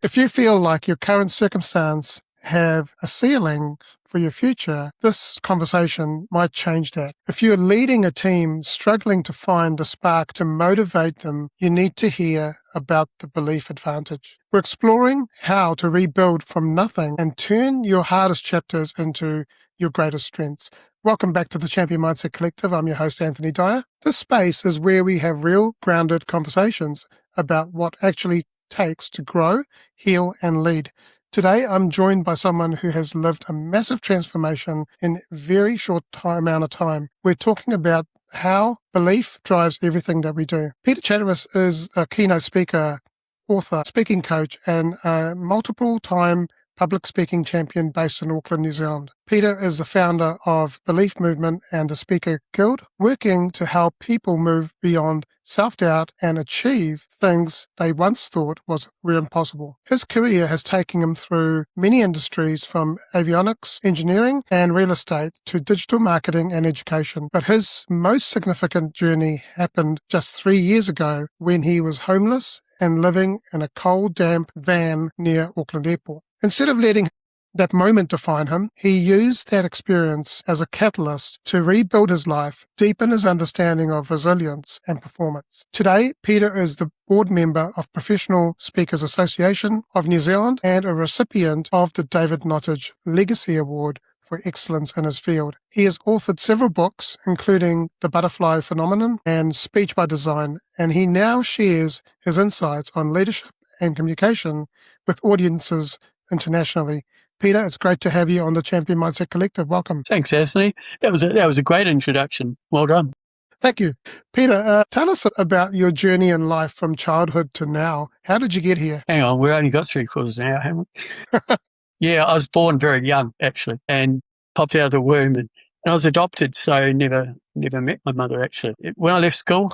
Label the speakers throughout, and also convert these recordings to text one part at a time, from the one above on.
Speaker 1: If you feel like your current circumstance have a ceiling for your future, this conversation might change that. If you're leading a team struggling to find the spark to motivate them, you need to hear about the belief advantage. We're exploring how to rebuild from nothing and turn your hardest chapters into your greatest strengths. Welcome back to the Champion Mindset Collective. I'm your host, Anthony Dahya. This space is where we have real, grounded conversations about what actually takes to grow, heal, and lead. Today, I'm joined by someone who has lived a massive transformation in a very short amount of time. We're talking about how belief drives everything that we do. Peter Chatteris is a keynote speaker, author, speaking coach, and a multiple-time public speaking champion based in Auckland, New Zealand. Peter is the founder of Belief Movement and the Speaker Guild, working to help people move beyond self-doubt and achieve things they once thought were impossible. His career has taken him through many industries, from avionics, engineering, and real estate to digital marketing and education. But his most significant journey happened just 3 years ago when he was homeless and living in a cold, damp van near Auckland Airport. Instead of letting that moment define him, he used that experience as a catalyst to rebuild his life, deepen his understanding of resilience and performance. Today, Peter is the board member of Professional Speakers Association of New Zealand and a recipient of the David Nottage Legacy Award for excellence in his field. He has authored several books, including The Butterfly Phenomenon and Speech by Design, and he now shares his insights on leadership and communication with audiences internationally. Peter, it's great to have you on the Champion Mindset Collective. Welcome.
Speaker 2: Thanks, Anthony. That was a great introduction. Well done.
Speaker 1: Thank you. Peter, tell us about your journey in life from childhood to now. How did you get here?
Speaker 2: Hang on, we've only got 3/4 now, haven't we? Yeah, I was born very young, actually, and popped out of the womb. And I was adopted, so never met my mother, actually. When I left school,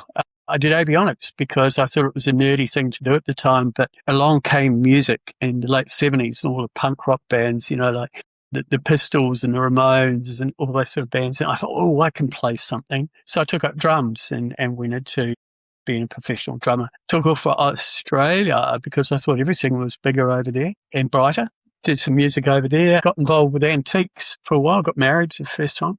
Speaker 2: I did avionics because I thought it was a nerdy thing to do at the time, but along came music in the late 70s, all the punk rock bands, like the Pistols and the Ramones and all those sort of bands. And I thought, I can play something. So I took up drums and went into being a professional drummer. Took off for Australia because I thought everything was bigger over there and brighter. Did some music over there, got involved with antiques for a while, got married the first time.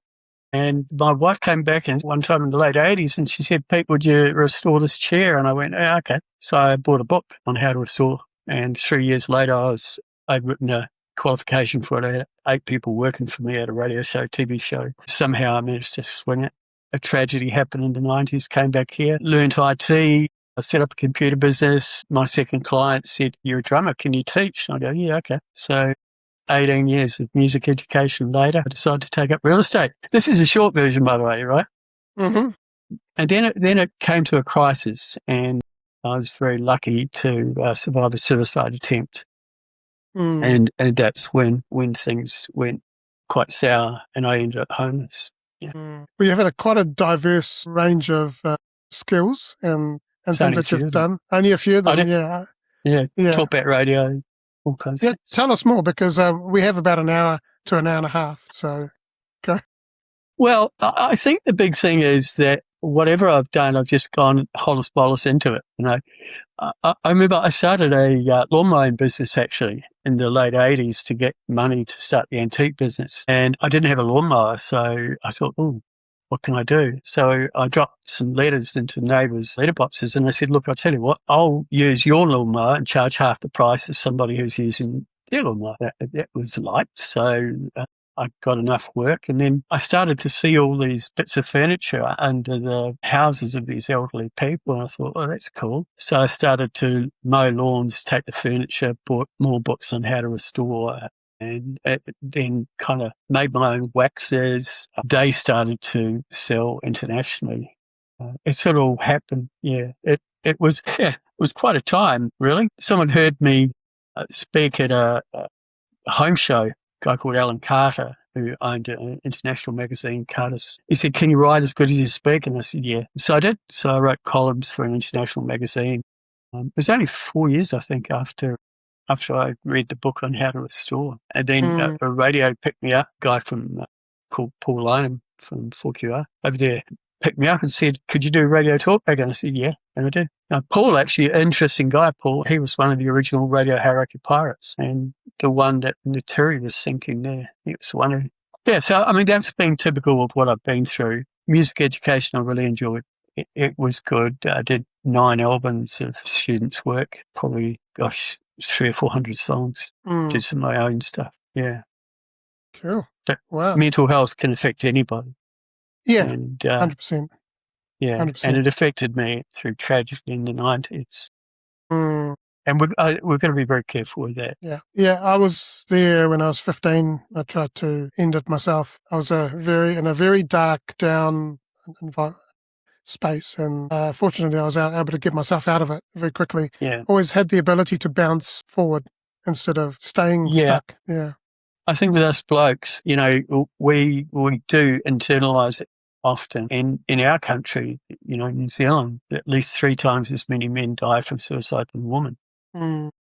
Speaker 2: And my wife came back one time in the late 80s and she said, "Pete, would you restore this chair?" And I went, okay. So I bought a book on how to restore. And 3 years later, I'd written a qualification for it. I had 8 people working for me at a radio show, TV show. Somehow I managed to swing it. A tragedy happened in the 90s, came back here, learned IT. I set up a computer business. My second client said, "You're a drummer, can you teach?" And I go, "Yeah, okay." So 18 years of music education later, I decided to take up real estate. This is a short version, by the way, right?
Speaker 1: Mm-hmm.
Speaker 2: And then it came to a crisis, and I was very lucky to survive a suicide attempt. And that's when things went quite sour, and I ended up homeless. Yeah.
Speaker 1: Well, you've had quite a diverse range of skills and things that you've done. Only a few of them,
Speaker 2: yeah. Talk about radio.
Speaker 1: Yeah, tell us more, because we have about an hour to an hour and a half. So, go.
Speaker 2: Well, I think the big thing is that whatever I've done, I've just gone hollis bolus into it. I remember I started a lawn mowing business actually in the late 80s to get money to start the antique business, and I didn't have a lawnmower, so I thought, what can I do? So I dropped some letters into neighbours' letterboxes, and I said, "Look, I'll tell you what, I'll use your lawnmower and charge half the price as somebody who's using their lawnmower." That was liked, so I got enough work. And then I started to see all these bits of furniture under the houses of these elderly people, and I thought, that's cool. So I started to mow lawns, take the furniture, bought more books on how to restore, and then kind of made my own waxes. They started to sell internationally. It sort of all happened. Yeah, it was quite a time, really. Someone heard me speak at a home show, a guy called Alan Carter, who owned an international magazine, Carter's. He said, "Can you write as good as you speak?" And I said, "Yeah." So I did. So I wrote columns for an international magazine. It was only 4 years, I think, after I read the book on how to restore. And then a radio picked me up, a guy called Paul Lynham from 4QR over there. picked me up and said, "Could you do radio talkback?" And I said, "Yeah," and I did. Now, Paul, actually, an interesting guy, Paul. He was one of the original Radio Hauraki pirates and the one that the Turi was sinking there. He was one of... Yeah, so, I mean, that's been typical of what I've been through. Music education I really enjoyed. It was good. I did 9 albums of students' work, probably, 300 or 400 songs. Did some of my own stuff. Yeah.
Speaker 1: Cool.
Speaker 2: But
Speaker 1: wow.
Speaker 2: Mental health can affect anybody.
Speaker 1: Yeah,
Speaker 2: and
Speaker 1: 100%.
Speaker 2: Yeah,
Speaker 1: 100%.
Speaker 2: and it affected me through tragedy in the 90s.
Speaker 1: Mm.
Speaker 2: And we're going to be very careful with that.
Speaker 1: Yeah, I was there when I was 15. I tried to end it myself. I was in a very dark, down space, and fortunately I was able to get myself out of it very quickly.
Speaker 2: Yeah.
Speaker 1: Always had the ability to bounce forward instead of staying stuck. Yeah.
Speaker 2: I think with us blokes, we do internalise it often. And in our country, New Zealand, at least 3 times as many men die from suicide than women.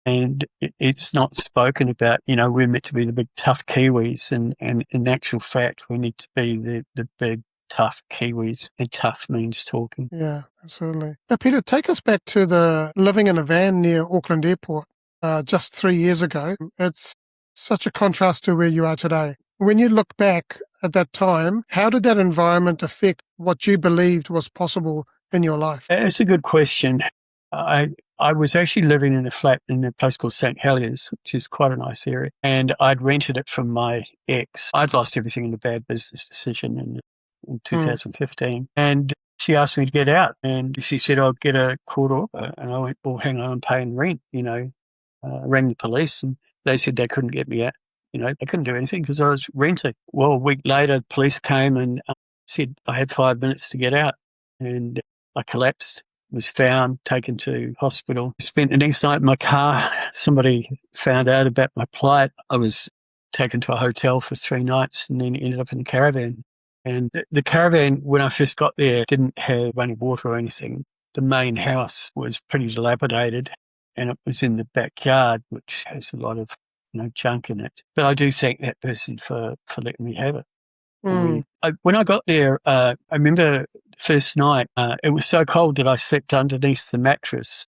Speaker 2: And it's not spoken about. We're meant to be the big tough Kiwis, and in actual fact, we need to be the big tough Kiwis, and tough means talking.
Speaker 1: Yeah, absolutely. Now, Peter, take us back to the living in a van near Auckland Airport just 3 years ago. It's such a contrast to where you are today. When you look back at that time, how did that environment affect what you believed was possible in your life?
Speaker 2: It's a good question. I was actually living in a flat in a place called St. Heliers, which is quite a nice area, and I'd rented it from my ex. I'd lost everything in a bad business decision in 2015, and she asked me to get out, and she said, "I'll get a court order," and I went, "Well, hang on, I'm paying rent." Rang the police, and they said they couldn't get me out. They couldn't do anything because I was renting. Well, a week later, police came and said I had 5 minutes to get out, and I collapsed. Was found, taken to hospital. Spent the next night in my car. Somebody found out about my plight. I was taken to a hotel for 3 nights and then ended up in the Caravan. And the Caravan, when I first got there, didn't have running water or anything. The main house was pretty dilapidated, and it was in the backyard, which has a lot of junk in it. But I do thank that person for letting me have it. When I got there, I remember the first night, it was so cold that I slept underneath the mattress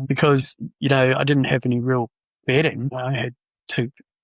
Speaker 2: because, I didn't have any real bedding. I had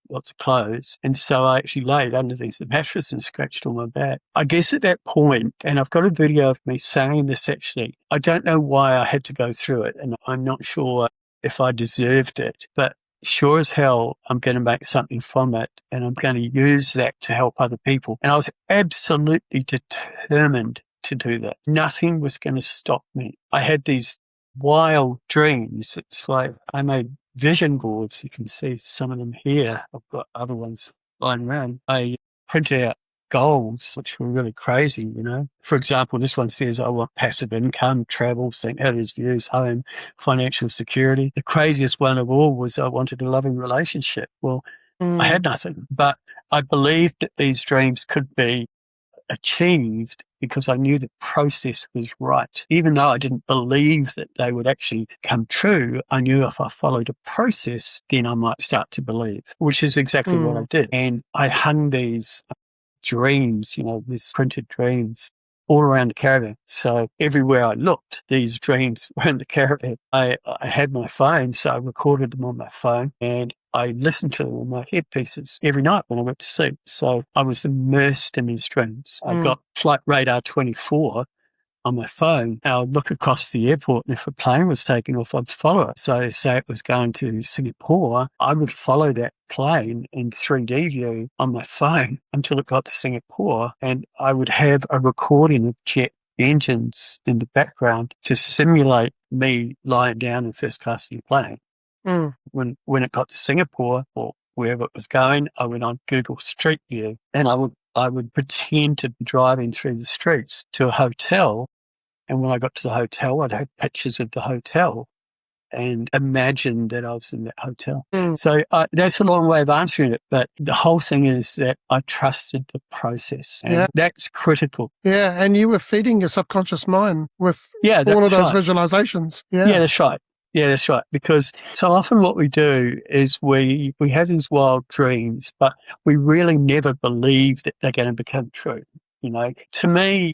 Speaker 2: lots of clothes. And so I actually laid underneath the mattress and scratched all my back. I guess at that point, and I've got a video of me saying this actually, I don't know why I had to go through it, and I'm not sure if I deserved it, but sure as hell, I'm going to make something from it, and I'm going to use that to help other people. And I was absolutely determined to do that. Nothing was going to stop me. I had these wild dreams. It's like I made vision boards. You can see some of them here. I've got other ones lying around. I printed out goals, which were really crazy, For example, this one says, I want passive income, travel, St. Heliers views, home, financial security. The craziest one of all was I wanted a loving relationship. Well, I had nothing, but I believed that these dreams could be achieved because I knew the process was right. Even though I didn't believe that they would actually come true, I knew if I followed a process, then I might start to believe, which is exactly what I did. And I hung these dreams, these printed dreams all around the Caravan. So everywhere I looked, these dreams were in the Caravan. I had my phone, so I recorded them on my phone, and I listened to them on my headpieces every night when I went to sleep. So I was immersed in these dreams. I got Flight Radar 24 on my phone. I would look across the airport, and if a plane was taking off, I'd follow it. So say it was going to Singapore, I would follow that plane in 3D view on my phone until it got to Singapore, and I would have a recording of jet engines in the background to simulate me lying down in first class in a plane. When it got to Singapore or wherever it was going, I went on Google Street View, and I would pretend to be driving through the streets to a hotel. And when I got to the hotel, I'd have pictures of the hotel and imagine that I was in that hotel. So that's a long way of answering it. But the whole thing is that I trusted the process. And that's critical.
Speaker 1: Yeah, and you were feeding your subconscious mind with all of those visualizations.
Speaker 2: Yeah, that's right. Yeah, that's right. Because so often what we do is we have these wild dreams, but we really never believe that they're going to become true. To me,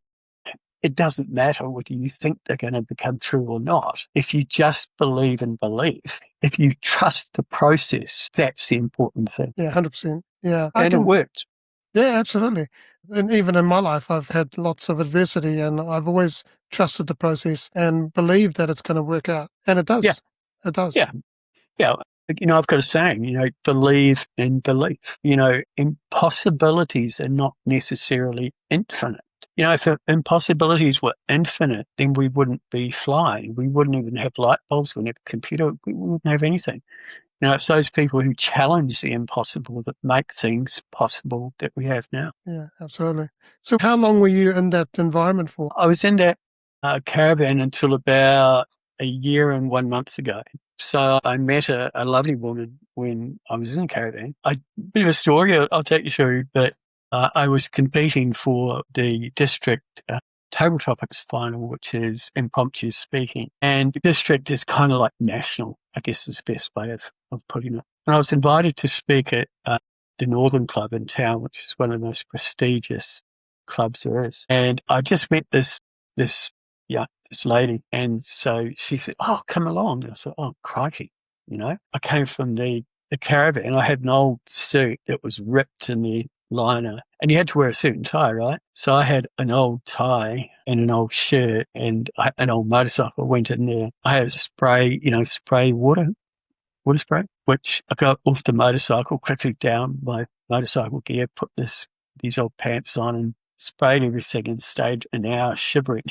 Speaker 2: it doesn't matter whether you think they're going to become true or not. If you just believe in belief, if you trust the process, that's the important thing.
Speaker 1: Yeah, 100%. Yeah.
Speaker 2: And it worked.
Speaker 1: Yeah, absolutely. And even in my life, I've had lots of adversity, and I've always trusted the process and believed that it's going to work out. And it does.
Speaker 2: Yeah.
Speaker 1: It does.
Speaker 2: Yeah. Yeah. I've got a saying, believe in belief. Impossibilities are not necessarily infinite. If impossibilities were infinite, then we wouldn't be flying. We wouldn't even have light bulbs. We wouldn't have a computer. We wouldn't have anything. It's those people who challenge the impossible that make things possible that we have now.
Speaker 1: Yeah, absolutely. So how long were you in that environment for?
Speaker 2: I was in that caravan until about a year and 1 month ago. So I met a lovely woman when I was in the caravan. A bit of a story I'll take you through, but I was competing for the district table topics final, which is impromptu speaking. And district is kind of like national, I guess is the best way of putting it. And I was invited to speak at the Northern Club in town, which is one of the most prestigious clubs there is. And I just met this lady. And so she said, "Oh, come along." And I said, "Oh, crikey." I came from the caravan. I had an old suit that was ripped in the liner, and you had to wear a suit and tie, right? So I had an old tie and an old shirt and an old motorcycle. I went in there. I had a spray, spray water spray, which I got off the motorcycle, quickly down my motorcycle gear, put these old pants on and sprayed everything and stayed an hour shivering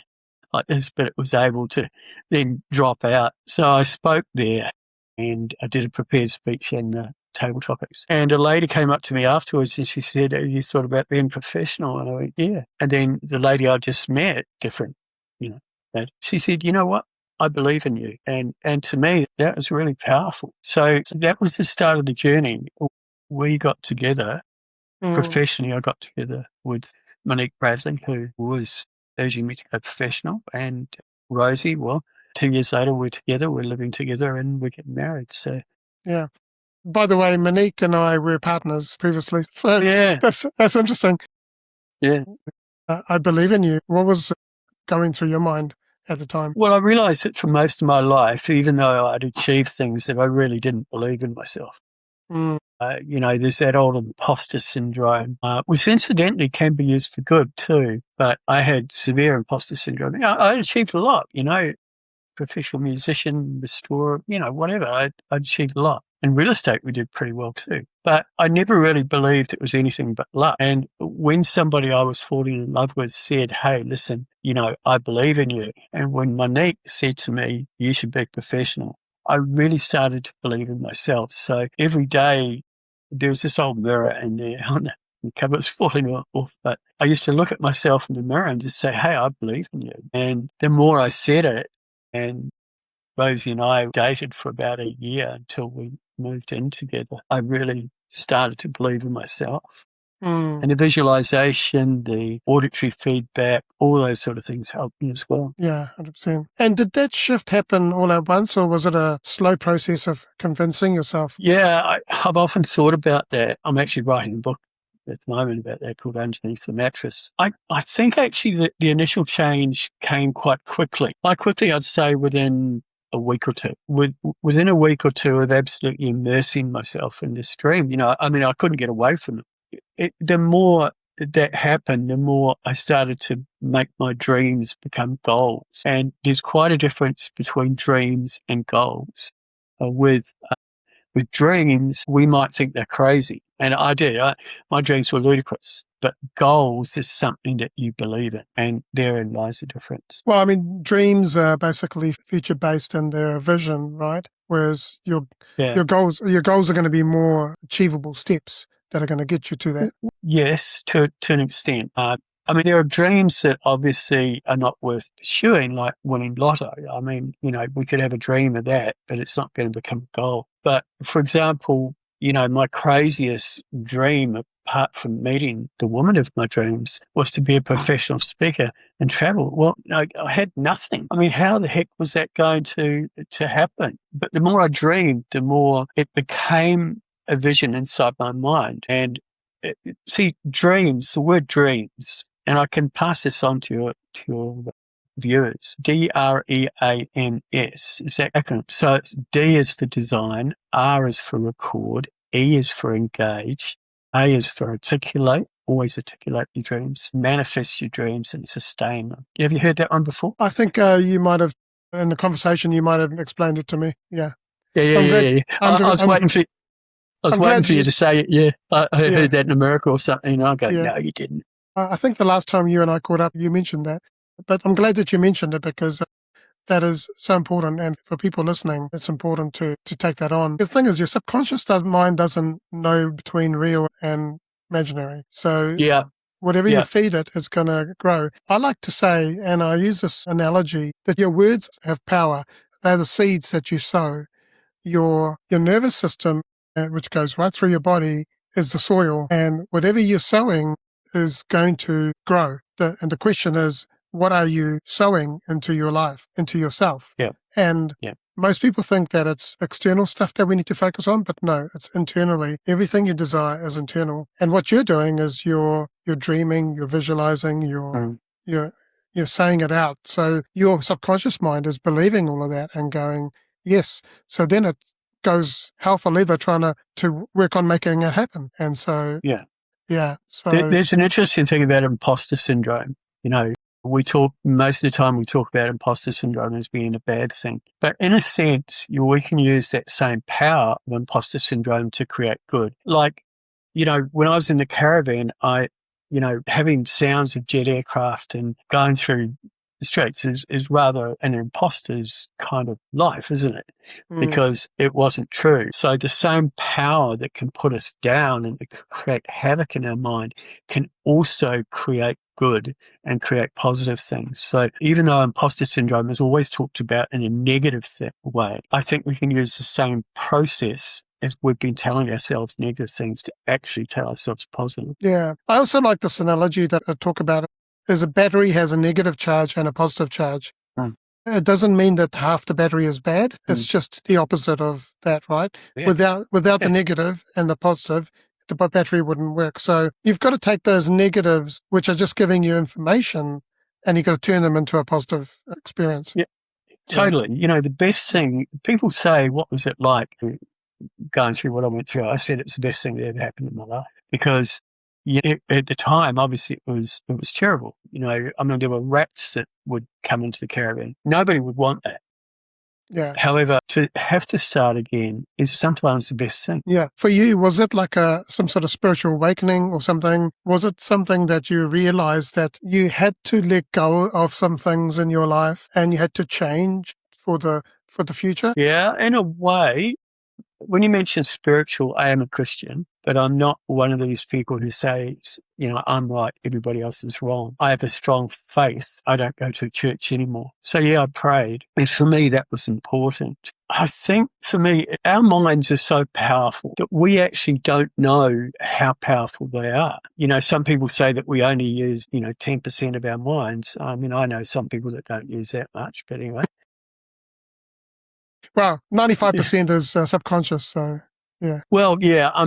Speaker 2: like this, but it was able to then drop out. So I spoke there and I did a prepared speech in table topics. And a lady came up to me afterwards and she said, "Have you thought about being professional?" And I went, "Yeah." And then the lady I just met, different, that she said, "You know what? I believe in you." And to me, that was really powerful. So that was the start of the journey. We got together professionally. I got together with Monique Bradley, who was urging me to go professional, and Rosie. Well, 2 years later, we're together, we're living together, and we're getting married. So,
Speaker 1: yeah. By the way, Monique and I were partners previously. So
Speaker 2: yeah,
Speaker 1: that's interesting.
Speaker 2: Yeah.
Speaker 1: I believe in you. What was going through your mind at the time?
Speaker 2: Well, I realised that for most of my life, even though I'd achieved things, that I really didn't believe in myself. There's that old imposter syndrome, which incidentally can be used for good too. But I had severe imposter syndrome. I achieved a lot, professional musician, restorer, whatever. I achieved a lot. In real estate, we did pretty well too. But I never really believed it was anything but luck. And when somebody I was falling in love with said, "Hey, listen, I believe in you." And when Monique said to me, "You should be professional," I really started to believe in myself. So every day there was this old mirror in there. The cover's falling off, but I used to look at myself in the mirror and just say, "Hey, I believe in you." And the more I said it, and Rosie and I dated for about a year until we moved in together, I really started to believe in myself. And the visualization, the auditory feedback, all those sort of things helped me as well.
Speaker 1: Yeah, 100%. And did that shift happen all at once, or was it a slow process of convincing yourself?
Speaker 2: Yeah, I've often thought about that. I'm actually writing a book at the moment about that called Underneath the Mattress. I think actually that the initial change came quite quickly. By quickly, I'd say within a week or two. Within a week or two of absolutely immersing myself in this dream, I couldn't get away from it. The more that happened, the more I started to make my dreams become goals. And there's quite a difference between dreams and goals. With dreams, we might think they're crazy. And I did. My dreams were ludicrous. But goals is something that you believe in. And therein lies the difference.
Speaker 1: Well, dreams are basically future-based in their vision, right? Whereas your goals are going to be more achievable steps that are going to get you to that.
Speaker 2: Yes, to an extent. There are dreams that obviously are not worth pursuing, like winning lotto. We could have a dream of that, but it's not going to become a goal. But for example, my craziest dream, apart from meeting the woman of my dreams, was to be a professional speaker and travel. Well, I had nothing. How the heck was that going to happen? But the more I dreamed, the more it became a vision inside my mind. And see, dreams, the word dreams, and I can pass this on to to your viewers. DREAMS is that acronym. So it's D is for design, R is for record, E is for engage, A is for articulate, always articulate your dreams, manifest your dreams, and sustain them. Have you heard that one before?
Speaker 1: I think you might have, in the conversation, you might have explained it to me. Yeah.
Speaker 2: Yeah. I was waiting for you to say it. Yeah, I heard that in America or something, and I go, no, you didn't.
Speaker 1: I think the last time you and I caught up, you mentioned that. But I'm glad that you mentioned it, because that is so important. And for people listening, it's important to take that on. The thing is, your subconscious mind doesn't know between real and imaginary. So whatever you feed it, it's going to grow. I like to say, and I use this analogy, that your words have power. They're the seeds that you sow. Your nervous system, which goes right through your body, is the soil. And whatever you're sowing is going to grow. And the question is, what are you sowing into your life, into yourself?
Speaker 2: Yeah.
Speaker 1: And most people think that it's external stuff that we need to focus on, but no, it's internally. Everything you desire is internal. And what you're doing is you're dreaming, you're visualizing, you're saying it out. So your subconscious mind is believing all of that and going, yes. So then it goes hell for leather trying to work on making it happen. And so, so
Speaker 2: there's an interesting thing about imposter syndrome. Most of the time we talk about imposter syndrome as being a bad thing. But in a sense, we can use that same power of imposter syndrome to create good. Like, when I was in the Caravan, having sounds of jet aircraft and going through the streets is rather an imposter's kind of life, isn't it? Because it wasn't true. So the same power that can put us down and create havoc in our mind can also create good and create positive things. So even though imposter syndrome is always talked about in a negative way, I think we can use the same process as we've been telling ourselves negative things to actually tell ourselves positive.
Speaker 1: Yeah. I also like this analogy that I talk about. Is a battery has a negative charge and a positive charge. It doesn't mean that half the battery is bad. It's just the opposite of that, right? Yeah. Without the negative and the positive, the battery wouldn't work. So you've got to take those negatives, which are just giving you information, and you've got to turn them into a positive experience.
Speaker 2: Yeah, totally. The best thing, people say, what was it like going through what I went through? I said it's the best thing that ever happened in my life, because at the time, obviously, it was terrible. There were rats that would come into the Caravan. Nobody would want that.
Speaker 1: Yeah.
Speaker 2: However, to have to start again is sometimes the best thing.
Speaker 1: Yeah. For you, was it like some sort of spiritual awakening or something? Was it something that you realized that you had to let go of some things in your life and you had to change for the future?
Speaker 2: Yeah, in a way. When you mention spiritual, I am a Christian, but I'm not one of these people who says, I'm right, everybody else is wrong. I have a strong faith. I don't go to church anymore. So I prayed. And for me, that was important. I think for me, our minds are so powerful that we actually don't know how powerful they are. Some people say that we only use, 10% of our minds. I know some people that don't use that much, but anyway.
Speaker 1: Well, 95% is subconscious, so yeah.
Speaker 2: Well, yeah, I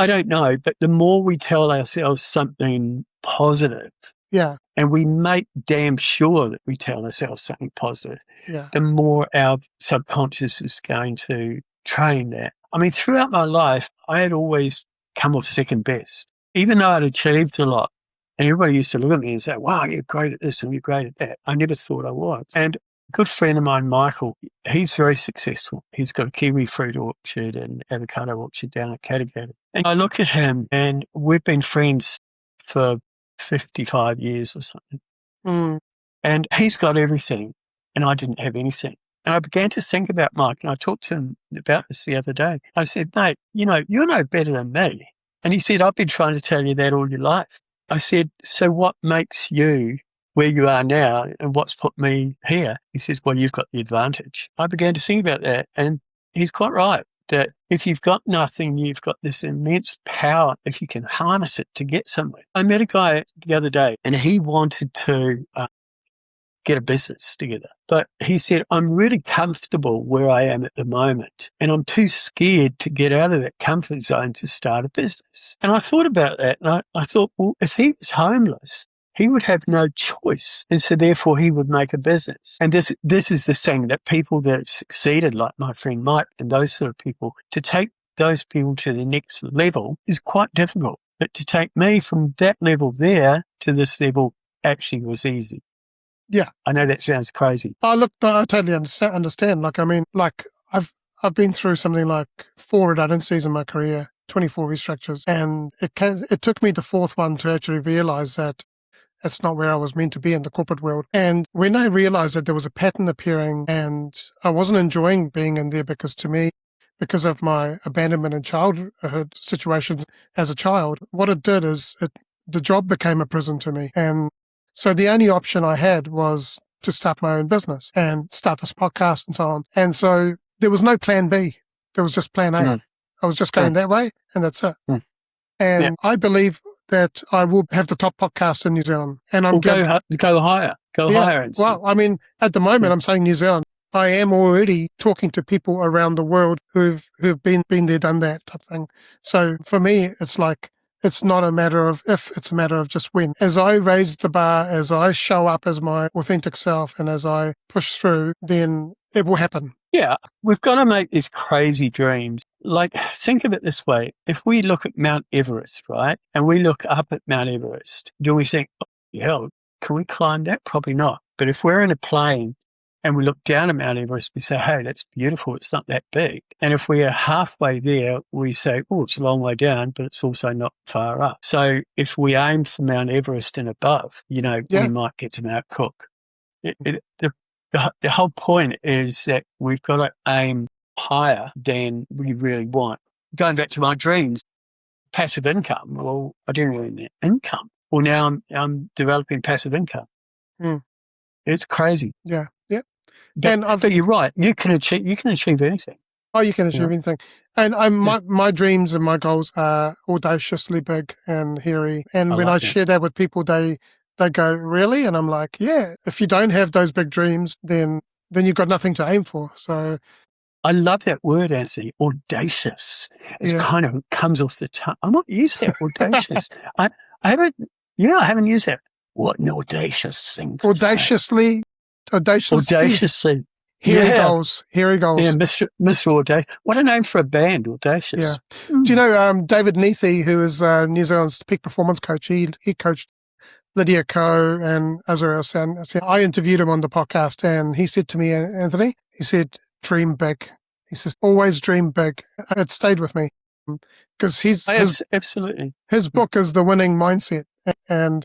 Speaker 2: don't know, but the more we tell ourselves something positive, and we make damn sure that we tell ourselves something positive, the more our subconscious is going to train that. Throughout my life, I had always come off second best, even though I'd achieved a lot. And everybody used to look at me and say, wow, you're great at this and you're great at that. I never thought I was. And a good friend of mine, Michael, he's very successful. He's got a kiwi fruit orchard and avocado orchard down at Caravan. And I look at him, and we've been friends for 55 years or something. And he's got everything, and I didn't have anything. And I began to think about Mike, and I talked to him about this the other day. I said, mate, you're no better than me. And he said, I've been trying to tell you that all your life. I said, so what makes you where you are now and what's put me here? He says, well, you've got the advantage. I began to think about that, and he's quite right, that if you've got nothing, you've got this immense power if you can harness it to get somewhere. I met a guy the other day, and he wanted to get a business together. But he said, I'm really comfortable where I am at the moment, and I'm too scared to get out of that comfort zone to start a business. And I thought about that, and I thought, well, if he was homeless, he would have no choice. And so therefore he would make a business. And this is the thing that people that have succeeded, like my friend Mike and those sort of people, to take those people to the next level is quite difficult. But to take me from that level there to this level actually was easy.
Speaker 1: Yeah.
Speaker 2: I know that sounds crazy.
Speaker 1: Oh, look, I totally understand. I've been through something like 4 redundancies in my career, 24 restructures, and it took me the 4th one to actually realize that that's not where I was meant to be in the corporate world. And when I realized that there was a pattern appearing and I wasn't enjoying being in there because of my abandonment and childhood situations as a child, what it did is the job became a prison to me. And so the only option I had was to start my own business and start this podcast and so on. And so there was no plan B. There was just plan A.
Speaker 2: Mm.
Speaker 1: I was just going that way, and that's it.
Speaker 2: Mm.
Speaker 1: And I believe that I will have the top podcast in New Zealand. And
Speaker 2: go higher. Go higher.
Speaker 1: Well, I mean, at the moment, I'm saying New Zealand. I am already talking to people around the world who've been there, done that type thing. So for me, it's like, it's not a matter of if, it's a matter of just when. As I raise the bar, as I show up as my authentic self, and as I push through, then it will happen.
Speaker 2: Yeah, we've got to make these crazy dreams. Like, think of it this way. If we look at Mount Everest, right, and we look up at Mount Everest, do we think, oh, yeah, can we climb that? Probably not. But if we're in a plane and we look down at Mount Everest, we say, hey, that's beautiful. It's not that big. And if we are halfway there, we say, oh, it's a long way down, but it's also not far up. So if we aim for Mount Everest and above, we might get to Mount Cook. The whole point is that we've got to aim higher than we really want. Going back to my dreams, passive income. Well, I didn't really need income. Well, now I'm developing passive income.
Speaker 1: Mm.
Speaker 2: It's crazy.
Speaker 1: Yeah.
Speaker 2: But you're right. You can achieve anything.
Speaker 1: Oh, you can achieve anything. And my dreams and my goals are audaciously big and hairy. And when I share that with people, they go, really? And I'm like, yeah, if you don't have those big dreams, then you've got nothing to aim for. So
Speaker 2: I love that word, Anthony, audacious. It kind of comes off the tongue. I might use that, audacious. I haven't used that. What an audacious thing.
Speaker 1: Audaciously. Here he goes.
Speaker 2: Yeah, Mr. Audacious. What a name for a band, Audacious.
Speaker 1: Yeah. Do you know David Neathie, who is New Zealand's peak performance coach? He coached Lydia Ko and Azrael San. I interviewed him on the podcast, and he said to me, Anthony, he said, dream big. He says, always dream big. It stayed with me because
Speaker 2: absolutely.
Speaker 1: His book is The Winning Mindset. And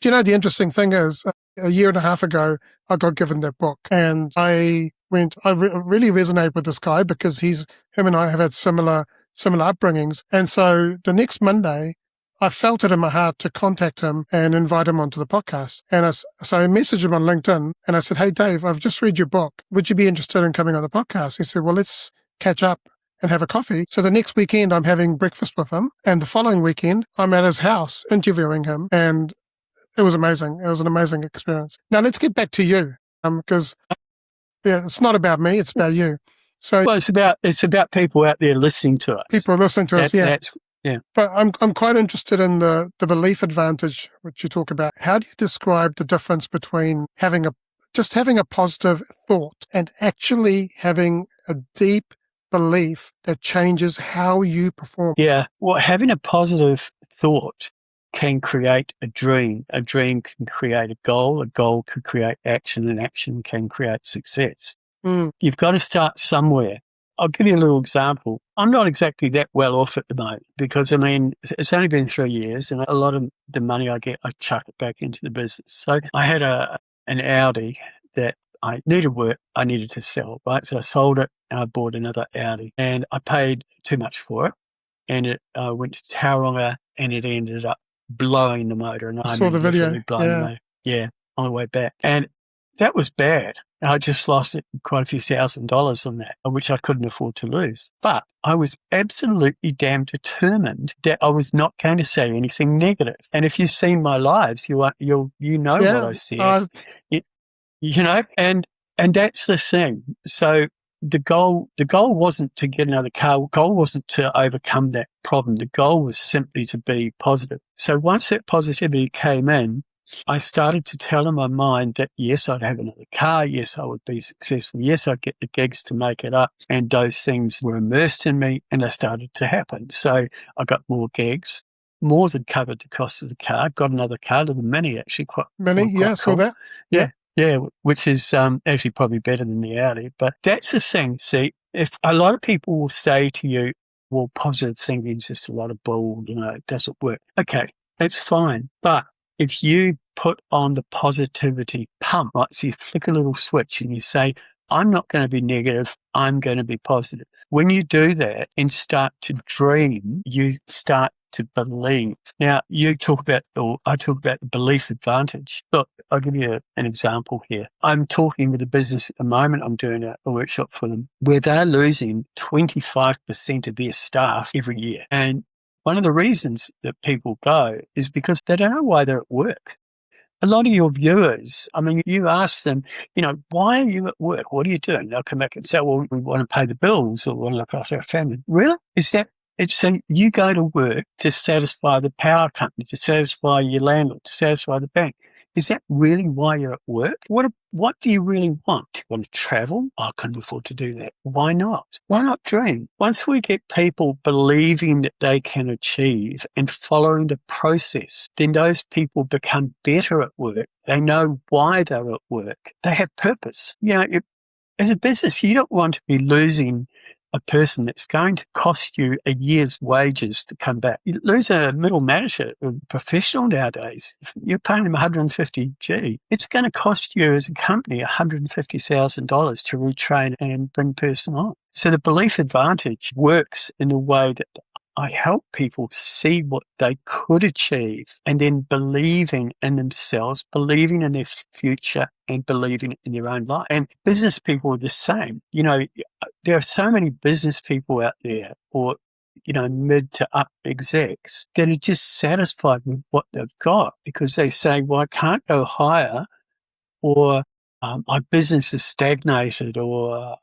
Speaker 1: do you know, the interesting thing is, a year and a half ago, I got given that book, and I really resonate with this guy because him and I have had similar upbringings. And so the next Monday, I felt it in my heart to contact him and invite him onto the podcast. And so I messaged him on LinkedIn and I said, hey, Dave, I've just read your book. Would you be interested in coming on the podcast? He said, well, let's catch up and have a coffee. So the next weekend, I'm having breakfast with him. And the following weekend, I'm at his house interviewing him. And it was amazing. It was an amazing experience. Now, let's get back to you because it's not about me. It's about you. So,
Speaker 2: well, it's about people out there listening to us.
Speaker 1: People listening to us, yeah.
Speaker 2: Yeah.
Speaker 1: But I'm quite interested in the belief advantage, which you talk about. How do you describe the difference between having a positive thought and actually having a deep belief that changes how you perform?
Speaker 2: Yeah. Well, having a positive thought can create a dream. A dream can create a goal can create action, and action can create success.
Speaker 1: Mm.
Speaker 2: You've got to start somewhere. I'll give you a little example. I'm not exactly that well off at the moment because, I mean, it's only been 3 years and a lot of the money I get, I chuck it back into the business. So I had an Audi that I needed work, I needed to sell, right? So I sold it and I bought another Audi and I paid too much for it. And it went to Tauranga and it ended up blowing the motor. And
Speaker 1: I saw the video.
Speaker 2: The motor. Yeah, on the way back. And that was bad. I just lost quite a few $1,000s on that, which I couldn't afford to lose. But I was absolutely damn determined that I was not going to say anything negative. And if you've seen my lives, you know what I said. And that's the thing. So the goal wasn't to get another car. The goal wasn't to overcome that problem. The goal was simply to be positive. So once that positivity came in, I started to tell in my mind that, yes, I'd have another car. Yes, I would be successful. Yes, I'd get the gigs to make it up. And those things were immersed in me and they started to happen. So I got more gigs, more than covered the cost of the car. Got another car, the Mini, actually quite
Speaker 1: Yeah, saw
Speaker 2: cool.
Speaker 1: that.
Speaker 2: Yeah, which is actually probably better than the Audi. But that's the thing. See, if a lot of people will say to you, well, positive thinking is just a lot of bull, it doesn't work. Okay, that's fine. But if you put on the positivity pump, right, so you flick a little switch and you say, I'm not going to be negative, I'm going to be positive. When you do that and start to dream, you start to believe. Now, I talk about the belief advantage. Look, I'll give you an example here. I'm talking with a business at the moment. I'm doing a workshop for them where they're losing 25% of their staff every year. And one of the reasons that people go is because they don't know why they're at work. A lot of your viewers, I mean, you ask them, why are you at work? What are you doing? They'll come back and say, well, we want to pay the bills or we want to look after our family. Really? So you go to work to satisfy the power company, to satisfy your landlord, to satisfy the bank. Is that really why you're at work? What do you really want? Do you want to travel? I couldn't afford to do that. Why not? Why not dream? Once we get people believing that they can achieve and following the process, then those people become better at work. They know why they're at work. They have purpose. As a business, you don't want to be losing a person that's going to cost you a year's wages to come back. You lose a middle manager, a professional nowadays. If you're paying them 150 G, it's going to cost you as a company $150,000 to retrain and bring person on. So the belief advantage works in a way that I help people see what they could achieve and then believing in themselves, believing in their future and believing in their own life. And business people are the same. There are so many business people out there or, mid to up execs that are just satisfied with what they've got because they say, well, I can't go higher or my business is stagnated or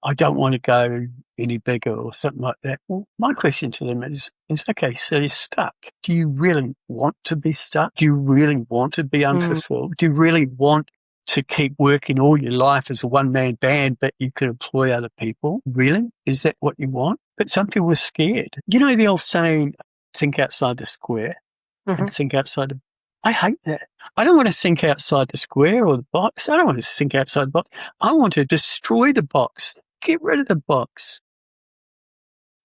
Speaker 2: I don't want to go any bigger or something like that. Well, my question to them is okay, so you're stuck. Do you really want to be stuck? Do you really want to be unfulfilled? Do you really want to keep working all your life as a one-man band, but you could employ other people? Really? Is that what you want? But some people are scared. The old saying, think outside the square and think outside the I hate that. I don't want to think outside the square or the box. I don't want to think outside the box. I want to destroy the box. Get rid of the box.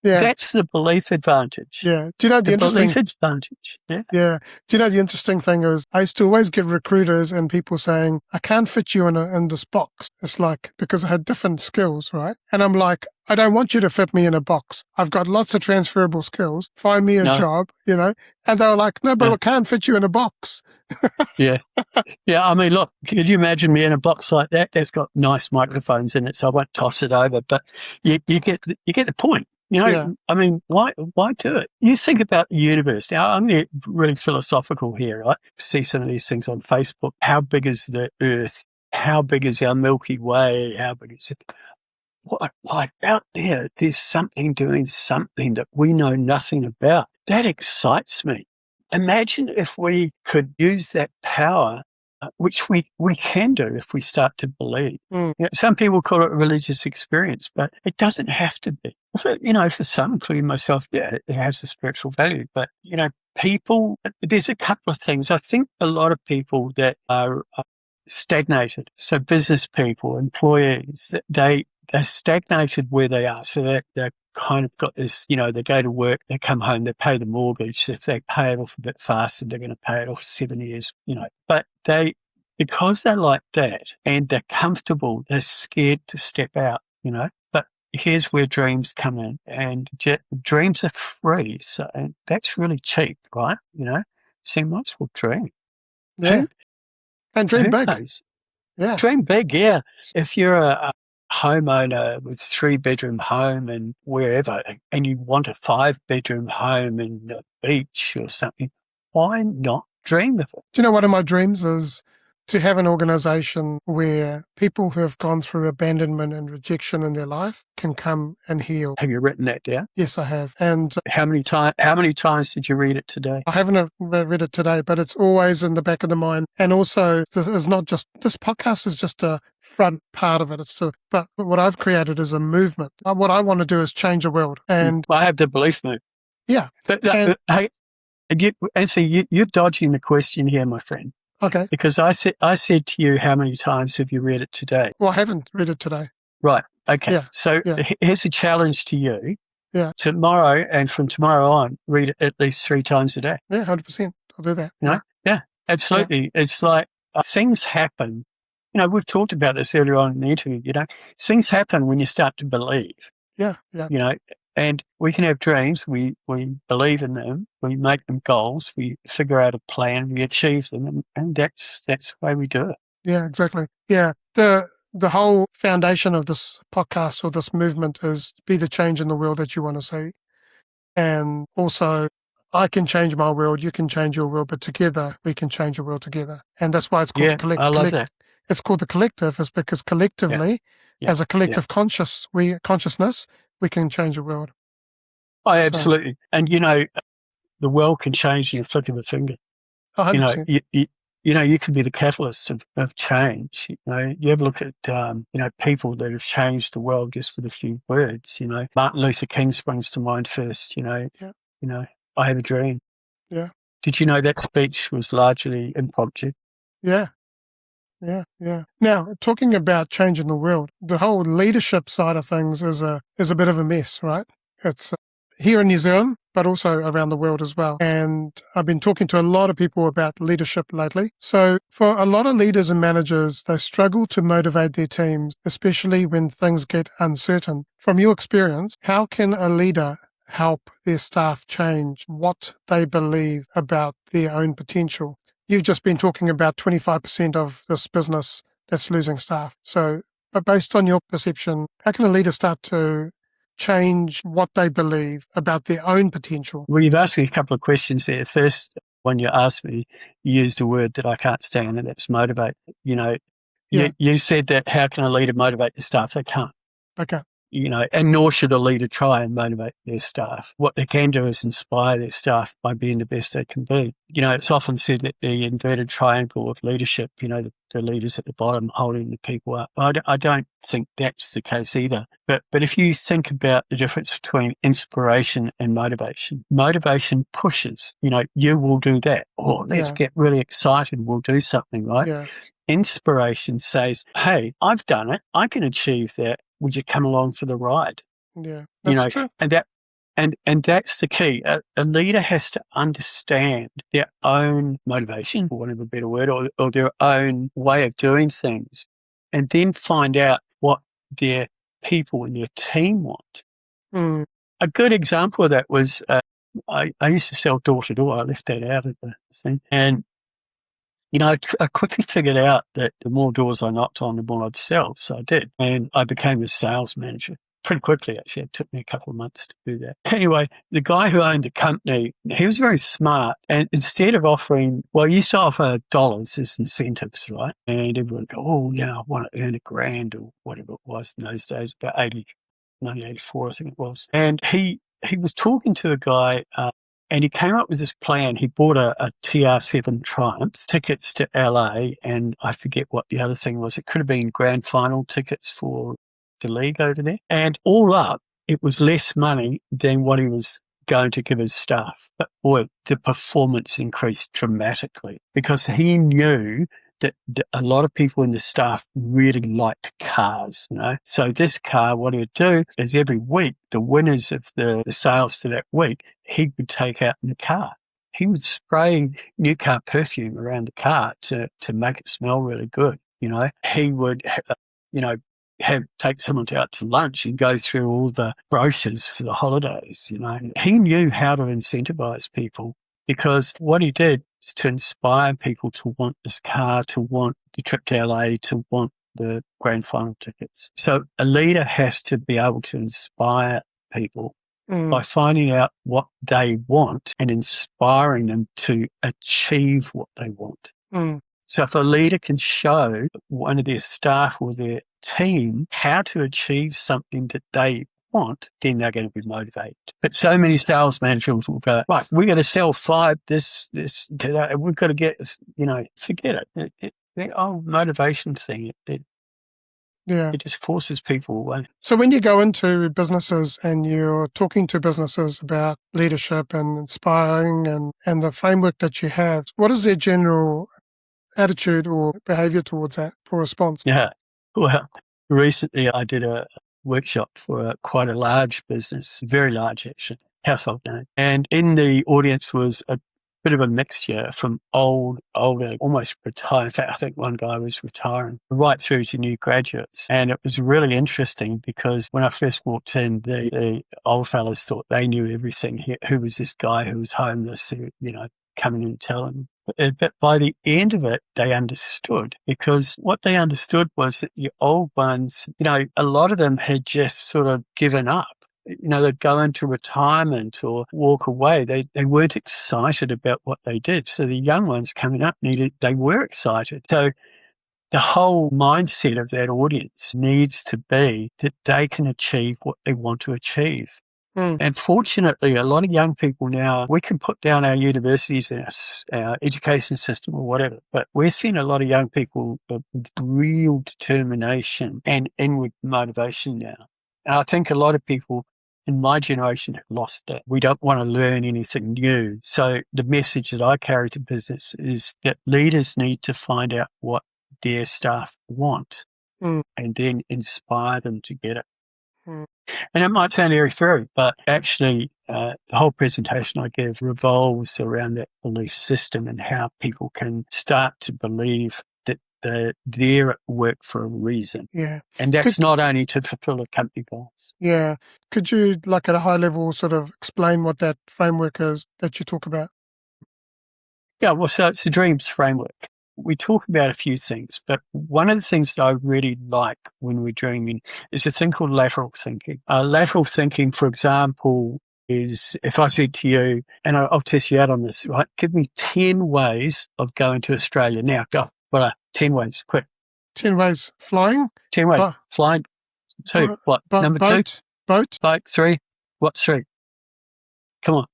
Speaker 1: Yeah.
Speaker 2: That's the belief advantage.
Speaker 1: Yeah. Do you know the interesting
Speaker 2: belief advantage? Yeah.
Speaker 1: Yeah. Do you know the interesting thing is I used to always get recruiters and people saying, I can't fit you in this box. It's like, because I had different skills, right? And I'm like, I don't want you to fit me in a box. I've got lots of transferable skills. Find me a job, And they were like, no, but I can't fit you in a box.
Speaker 2: Yeah. Yeah. I mean, look, could you imagine me in a box like that? That's got nice microphones in it, so I won't toss it over, but you get the point. I mean, why do it? You think about the universe. Now, I'm getting really philosophical here, right? See some of these things on Facebook. How big is the Earth? How big is our Milky Way? How big is it? What, like out there's something doing something that we know nothing about. That excites me. Imagine if we could use that power, which we can do if we start to believe. Some people call it a religious experience, but it doesn't have to be. For some, including myself, it has a spiritual value. But, people, there's a couple of things. I think a lot of people that are stagnated, so business people, employees, they're stagnated where they are. So they're kind of got this, they go to work, they come home, they pay the mortgage. If they pay it off a bit faster, they're going to pay it off 7 years, But because they're like that and they're comfortable, they're scared to step out, But here's where dreams come in, and dreams are free. So that's really cheap, right? So you might as well dream.
Speaker 1: Yeah. And dream big.
Speaker 2: Knows?
Speaker 1: Yeah.
Speaker 2: Dream big, yeah. If you're a homeowner with 3-bedroom home and wherever, and you want a 5-bedroom home in the beach or something, why not dream of it?
Speaker 1: Do you know one of my dreams is to have an organization where people who have gone through abandonment and rejection in their life can come and heal.
Speaker 2: Have you written that down?
Speaker 1: Yes, I have. And
Speaker 2: How many times did you read it today?
Speaker 1: I haven't read it today, but it's always in the back of the mind. And also, it's not just, this podcast is just a front part of it. But what I've created is a movement. What I want to do is change the world. And
Speaker 2: I have the belief move.
Speaker 1: yeah.
Speaker 2: But, hey, Anthony, you're dodging the question here, my friend.
Speaker 1: Okay.
Speaker 2: Because I said to you, how many times have you read it today?
Speaker 1: Well, I haven't read it today.
Speaker 2: Right. Okay.
Speaker 1: Yeah.
Speaker 2: So
Speaker 1: Yeah.
Speaker 2: here's a challenge to you.
Speaker 1: Yeah.
Speaker 2: Tomorrow and from tomorrow on, read it at least 3 times a day.
Speaker 1: Yeah, 100%. I'll do that.
Speaker 2: No? Yeah, absolutely. Yeah. It's like things happen. We've talked about this earlier on in the interview, things happen when you start to believe.
Speaker 1: Yeah. Yeah.
Speaker 2: And we can have dreams. We believe in them. We make them goals. We figure out a plan. We achieve them. And that's the way we do it.
Speaker 1: Yeah, exactly. Yeah. The whole foundation of this podcast or this movement is be the change in the world that you want to see. And also, I can change my world, you can change your world, but together we can change the world together. And that's why it's called
Speaker 2: I love that.
Speaker 1: It's called the collective, is because collectively, as a collective consciousness, we can change the world.
Speaker 2: Oh, absolutely. So, and the world can change in a flick of a finger.
Speaker 1: 100%.
Speaker 2: You can be the catalyst of change. You ever look at, people that have changed the world just with a few words, Martin Luther King springs to mind first, I have a dream.
Speaker 1: Yeah.
Speaker 2: Did you know that speech was largely impromptu?
Speaker 1: Yeah. Yeah. Yeah. Now, talking about changing the world, the whole leadership side of things is a bit of a mess, right? It's here in New Zealand, but also around the world as well. And I've been talking to a lot of people about leadership lately. So for a lot of leaders and managers, they struggle to motivate their teams, especially when things get uncertain. From your experience, how can a leader help their staff change what they believe about their own potential? You've just been talking about 25% of this business that's losing staff. So, but based on your perception, how can a leader start to change what they believe about their own potential?
Speaker 2: Well, you've asked me a couple of questions there. First, when you asked me, you used a word that I can't stand, and that's motivate. You said that how can a leader motivate the staff? They can't.
Speaker 1: Okay.
Speaker 2: And nor should a leader try and motivate their staff. What they can do is inspire their staff by being the best they can be. It's often said that the inverted triangle of leadership, the leaders at the bottom holding the people up. I don't think that's the case either. But if you think about the difference between inspiration and motivation pushes, you will do that. Or let's get really excited, we'll do something, right?
Speaker 1: Yeah.
Speaker 2: Inspiration says, hey, I've done it, I can achieve that. Would you come along for the ride?
Speaker 1: Yeah, that's true.
Speaker 2: And that's the key. A leader has to understand their own motivation, for want of a better word, or their own way of doing things, and then find out what their people and their team want.
Speaker 1: Mm.
Speaker 2: A good example of that was I used to sell door to door. I left that out of the thing, and I quickly figured out that the more doors I knocked on, the more I'd sell. So I did. And I became a sales manager pretty quickly, actually. It took me a couple of months to do that. Anyway, the guy who owned the company, he was very smart. And instead of offering, he used to offer dollars as incentives, right? And everyone would go, I want to earn $1,000 or whatever it was in those days, about 1984, I think it was. And he was talking to a guy, and he came up with this plan. He bought a TR7 Triumph, tickets to LA, and I forget what the other thing was. It could have been grand final tickets for the league over there. And all up, it was less money than what he was going to give his staff. But boy, the performance increased dramatically because he knew that a lot of people in the staff really liked cars, So this car, what he'd do is every week, the winners of the sales for that week, he would take out in the car. He would spray new car perfume around the car to make it smell really good. He would, take someone out to lunch and go through all the brochures for the holidays. He knew how to incentivize people because what he did is to inspire people to want this car, to want the trip to LA, to want the grand final tickets. So a leader has to be able to inspire people by finding out what they want and inspiring them to achieve what they want. So if a leader can show one of their staff or their team how to achieve something that they want, then they're going to be motivated. But so many sales managers will go, right, we're going to sell 5 this today. We've got to get, forget it. The old motivation thing, it just forces people away.
Speaker 1: So when you go into businesses and you're talking to businesses about leadership and inspiring and the framework that you have, what is their general attitude or behavior towards that for response?
Speaker 2: Yeah. Well, recently I did a workshop for quite a large business, very large actually, household name. And in the audience was a bit of a mixture from older, almost retired. In fact, I think one guy was retiring, right through to new graduates. And it was really interesting because when I first walked in, the old fellas thought they knew everything. Who was this guy who was homeless, who, coming and telling. But by the end of it, they understood, because what they understood was that the old ones, a lot of them had just sort of given up. They'd go into retirement or walk away. They weren't excited about what they did. So the young ones coming up they were excited. So the whole mindset of that audience needs to be that they can achieve what they want to achieve. And fortunately, a lot of young people now, we can put down our universities and our education system or whatever, but we're seeing a lot of young people with real determination and inward motivation now. And I think a lot of people in my generation have lost that. We don't want to learn anything new. So the message that I carry to business is that leaders need to find out what their staff want and then inspire them to get it. And it might sound airy-fairy, but actually the whole presentation I give revolves around that belief system and how people can start to believe that they're at work for a reason.
Speaker 1: Yeah.
Speaker 2: And that's not only to fulfill a company goals.
Speaker 1: Yeah. Could you, at a high level, sort of explain what that framework is that you talk about?
Speaker 2: Yeah, well, so it's the DREAMS framework. We talk about a few things, but one of the things that I really like when we're dreaming is a thing called lateral thinking. Lateral thinking, for example, is if I said to you, and I'll test you out on this, right? Give me 10 ways of going to Australia. Now, go. What are 10 ways? Quick.
Speaker 1: 10 ways flying?
Speaker 2: 10 ways. Flying. 2. What? Number
Speaker 1: boat,
Speaker 2: 2?
Speaker 1: Boat.
Speaker 2: Boat. 3. What's 3? Come on.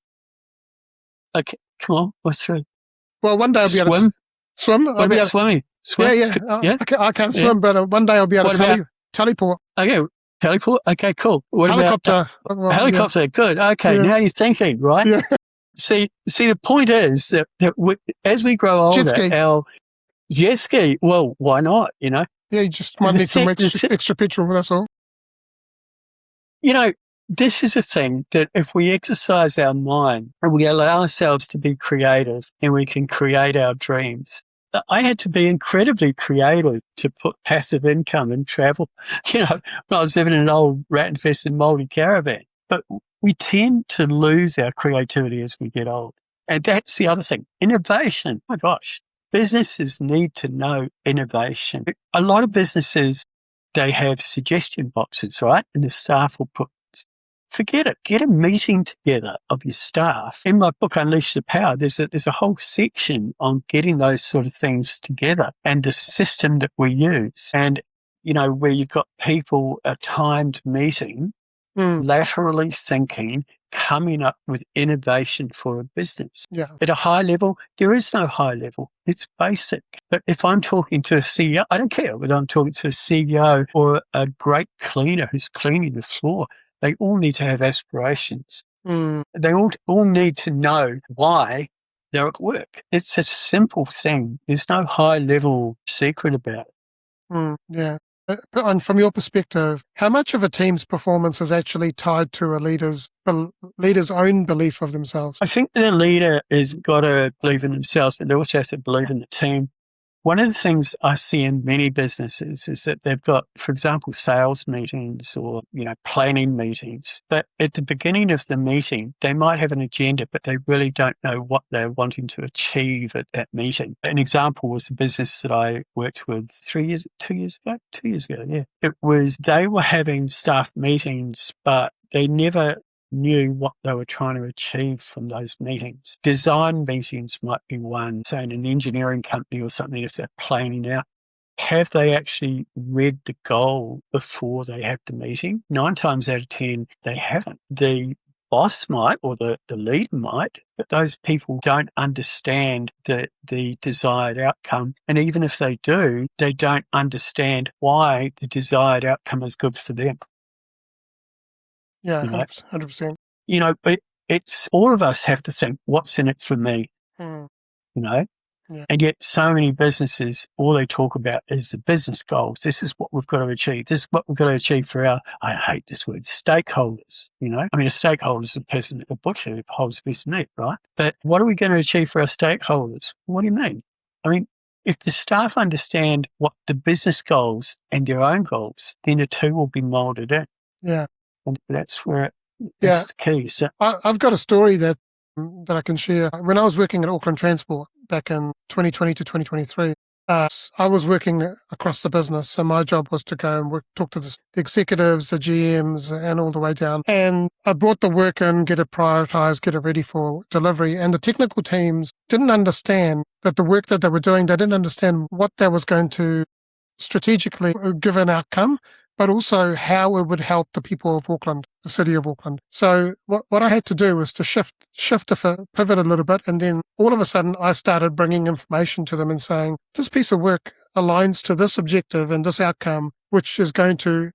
Speaker 2: Okay, come on. What's 3?
Speaker 1: Well, one day I'll be able to swim.
Speaker 2: What about swimming? Swim?
Speaker 1: Yeah. I can't swim, but one day I'll be able to teleport.
Speaker 2: Okay, teleport. Okay, cool. What
Speaker 1: helicopter?
Speaker 2: Helicopter. Yeah. Good. Okay, now you're thinking, right?
Speaker 1: Yeah.
Speaker 2: See. The point is that as we grow older, our jet ski. Well, why not?
Speaker 1: Yeah, you just might need some extra petrol. That's all.
Speaker 2: This is a thing that if we exercise our mind and we allow ourselves to be creative and we can create our dreams. I had to be incredibly creative to put passive income in travel. When I was living in an old rat-infested mouldy caravan. But we tend to lose our creativity as we get old. And that's the other thing. Innovation. Oh my gosh. Businesses need to know innovation. A lot of businesses, they have suggestion boxes, right? And the staff will forget it. Get a meeting together of your staff. In my book, Unleash the Power, there's a whole section on getting those sort of things together and the system that we use. And, where you've got people, a timed meeting, laterally thinking, coming up with innovation for a business.
Speaker 1: Yeah.
Speaker 2: At a high level, there is no high level. It's basic. But if I'm talking to a CEO, I don't care whether I'm talking to a CEO or a great cleaner who's cleaning the floor. They all need to have aspirations. They all need to know why they're at work. It's a simple thing. There's no high-level secret about it.
Speaker 1: Yeah. And from your perspective, how much of a team's performance is actually tied to a leader's own belief of themselves?
Speaker 2: I think the leader has got to believe in themselves, but they also have to believe in the team. One of the things I see in many businesses is that they've got, for example, sales meetings or, planning meetings. But at the beginning of the meeting, they might have an agenda, but they really don't know what they're wanting to achieve at that meeting. An example was a business that I worked with 2 years ago, yeah. They were having staff meetings, but they never knew what they were trying to achieve from those meetings. Design meetings might be one, say in an engineering company or something, if they're planning out. Have they actually read the goal before they have the meeting? 9 times out of 10, they haven't. The boss might, or the leader might, but those people don't understand the desired outcome. And even if they do, they don't understand why the desired outcome is good for them.
Speaker 1: Yeah,
Speaker 2: You know?
Speaker 1: 100%.
Speaker 2: You know, it's all of us have to think, what's in it for me?
Speaker 1: Mm.
Speaker 2: You know?
Speaker 1: Yeah.
Speaker 2: And yet so many businesses, all they talk about is the business goals. This is what we've got to achieve. This is what we've got to achieve for our, I hate this word, stakeholders, you know. I mean, a stakeholder is a butcher who holds a piece of meat, right? But what are we going to achieve for our stakeholders? What do you mean? I mean, if the staff understand what the business goals and their own goals, then the two will be molded in.
Speaker 1: Yeah.
Speaker 2: And that's where it's the key. So
Speaker 1: I've got a story that I can share. When I was working at Auckland Transport back in 2020 to 2023, I was working across the business. So my job was to go and talk to the executives, the GMs, and all the way down. And I brought the work in, get it prioritized, get it ready for delivery. And the technical teams didn't understand that the work that they were doing, they didn't understand what that was going to strategically give an outcome, but also how it would help the people of Auckland, the city of Auckland. So what I had to do was to pivot a little bit, and then all of a sudden I started bringing information to them and saying, this piece of work aligns to this objective and this outcome, which is going to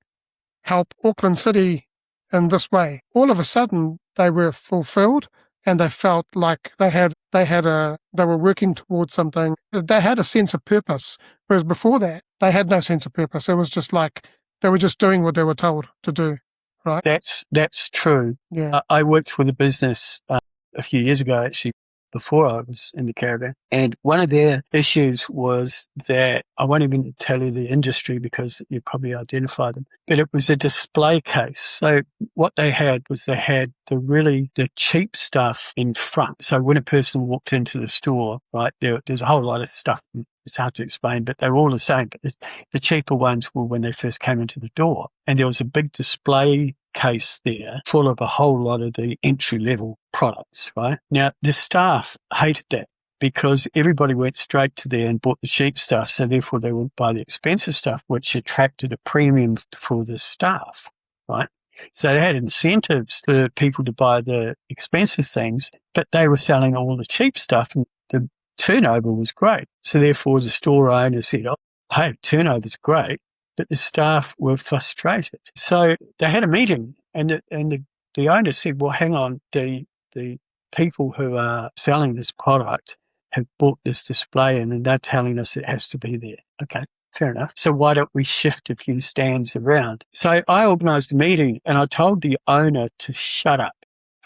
Speaker 1: help Auckland City in this way. All of a sudden they were fulfilled, and they felt like they were working towards something. They had a sense of purpose, whereas before that they had no sense of purpose. It was just like they were just doing what they were told to do, right?
Speaker 2: That's true.
Speaker 1: Yeah.
Speaker 2: I worked with a business a few years ago, actually, before I was in the Caravan. And one of their issues was that, I won't even tell you the industry because you probably identify them, but it was a display case. So what they had was they had the cheap stuff in front. So when a person walked into the store, right, there's a whole lot of stuff. It's hard to explain, but they were all the same. But the cheaper ones were when they first came into the door. And there was a big display case there full of a whole lot of the entry-level products, right? Now, the staff hated that because everybody went straight to there and bought the cheap stuff, so therefore they wouldn't buy the expensive stuff, which attracted a premium for the staff, right? So they had incentives for people to buy the expensive things, but they were selling all the cheap stuff, and the turnover was great. So therefore the store owner said, oh, hey, turnover's great, but the staff were frustrated. So they had a meeting, and the owner said, well, hang on, the people who are selling this product have bought this display in, and they're telling us it has to be there. Okay, fair enough. So why don't we shift a few stands around? So I organised a meeting, and I told the owner to shut up,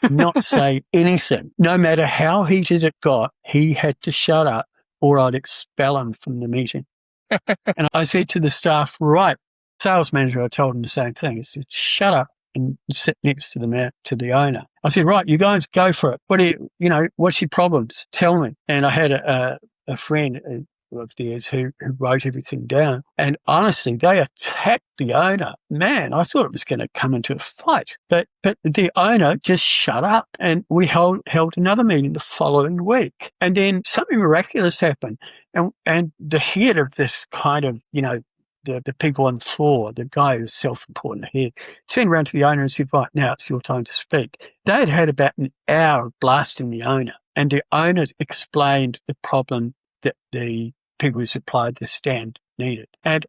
Speaker 2: not say anything. No matter how heated it got, he had to shut up or I'd expel him from the meeting. And I said to the staff, right, sales manager, I told him the same thing. I said, shut up and sit next to the owner. I said, right, you guys go for it. What's your problems? Tell me. And I had a friend of theirs who wrote everything down. And honestly, they attacked the owner. Man, I thought it was going to come into a fight. But the owner just shut up. And we held another meeting the following week. And then something miraculous happened. And the head of this kind of, the people on the floor, the guy who's self-important head, turned around to the owner and said, right, now it's your time to speak. They had about an hour of blasting the owner. And the owner explained the problem that the people who supplied the stand needed. And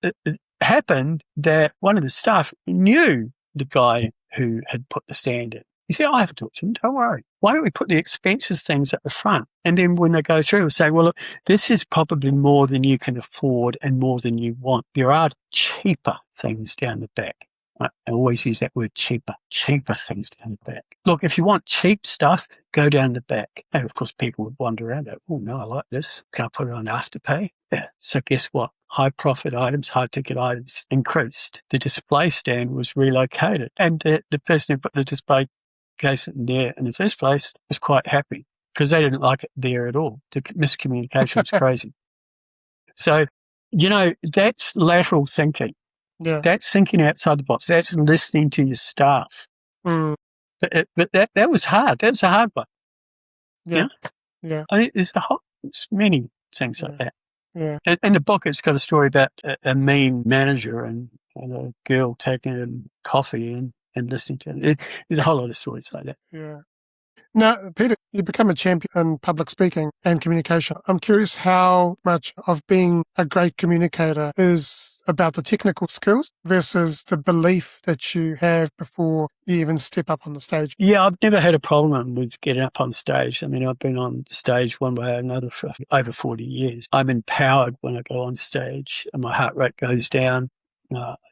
Speaker 2: it happened that one of the staff knew the guy who had put the stand in. He said, I have talked to him, don't worry. Why don't we put the expensive things at the front? And then when they go through, we'll say, well, look, this is probably more than you can afford and more than you want. There are cheaper things down the back. I always use that word cheaper things down the back. Look, if you want cheap stuff, go down the back. And of course, people would wander around. Oh, no, I like this. Can I put it on Afterpay? Yeah. So guess what? High profit items, high ticket items increased. The display stand was relocated. And the person who put the display case in there in the first place was quite happy because they didn't like it there at all. The miscommunication was crazy. So, that's lateral thinking.
Speaker 1: Yeah.
Speaker 2: That's thinking outside the box. That's listening to your staff.
Speaker 1: Mm.
Speaker 2: But that was hard. That was a hard one.
Speaker 1: Yeah.
Speaker 2: Yeah. I think there's many things like that.
Speaker 1: Yeah.
Speaker 2: In the book, it's got a story about a mean manager and a girl taking him coffee and listening to it. There's a whole lot of stories like that.
Speaker 1: Yeah. Now, Peter, you become a champion in public speaking and communication. I'm curious how much of being a great communicator is about the technical skills versus the belief that you have before you even step up on the stage.
Speaker 2: Yeah, I've never had a problem with getting up on stage. I mean, I've been on stage one way or another for over 40 years. I'm empowered when I go on stage and my heart rate goes down.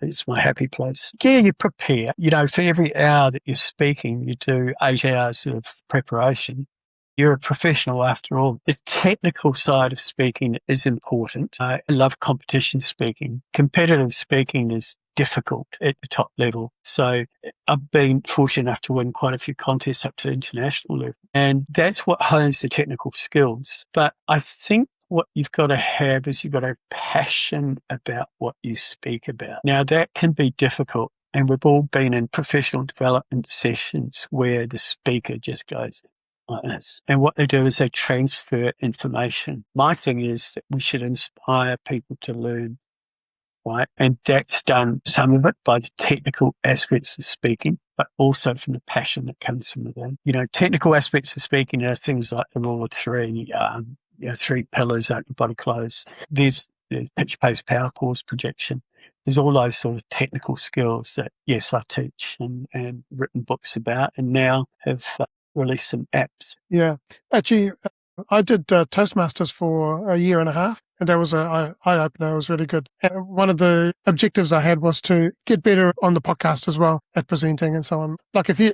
Speaker 2: It's my happy place. Yeah, you prepare. For every hour that you're speaking, you do 8 hours of preparation. You're a professional after all. The technical side of speaking is important. I love competition speaking. Competitive speaking is difficult at the top level. So I've been fortunate enough to win quite a few contests up to international level. And that's what hones the technical skills. But I think what you've got to have is you've got to have passion about what you speak about. Now, that can be difficult. And we've all been in professional development sessions where the speaker just goes like this. And what they do is they transfer information. My thing is that we should inspire people to learn. Right. And that's done, some of it by the technical aspects of speaking, but also from the passion that comes from within. Technical aspects of speaking are things like the rule of three, 3 pillars, open body close. There's the pitch, pace, power, cause, projection. There's all those sort of technical skills that, yes, I teach and written books about, and now have released some apps.
Speaker 1: Yeah. Actually, I did Toastmasters for a year and a half. And that was an eye-opener. It was really good. And one of the objectives I had was to get better on the podcast as well at presenting and so on. Like if you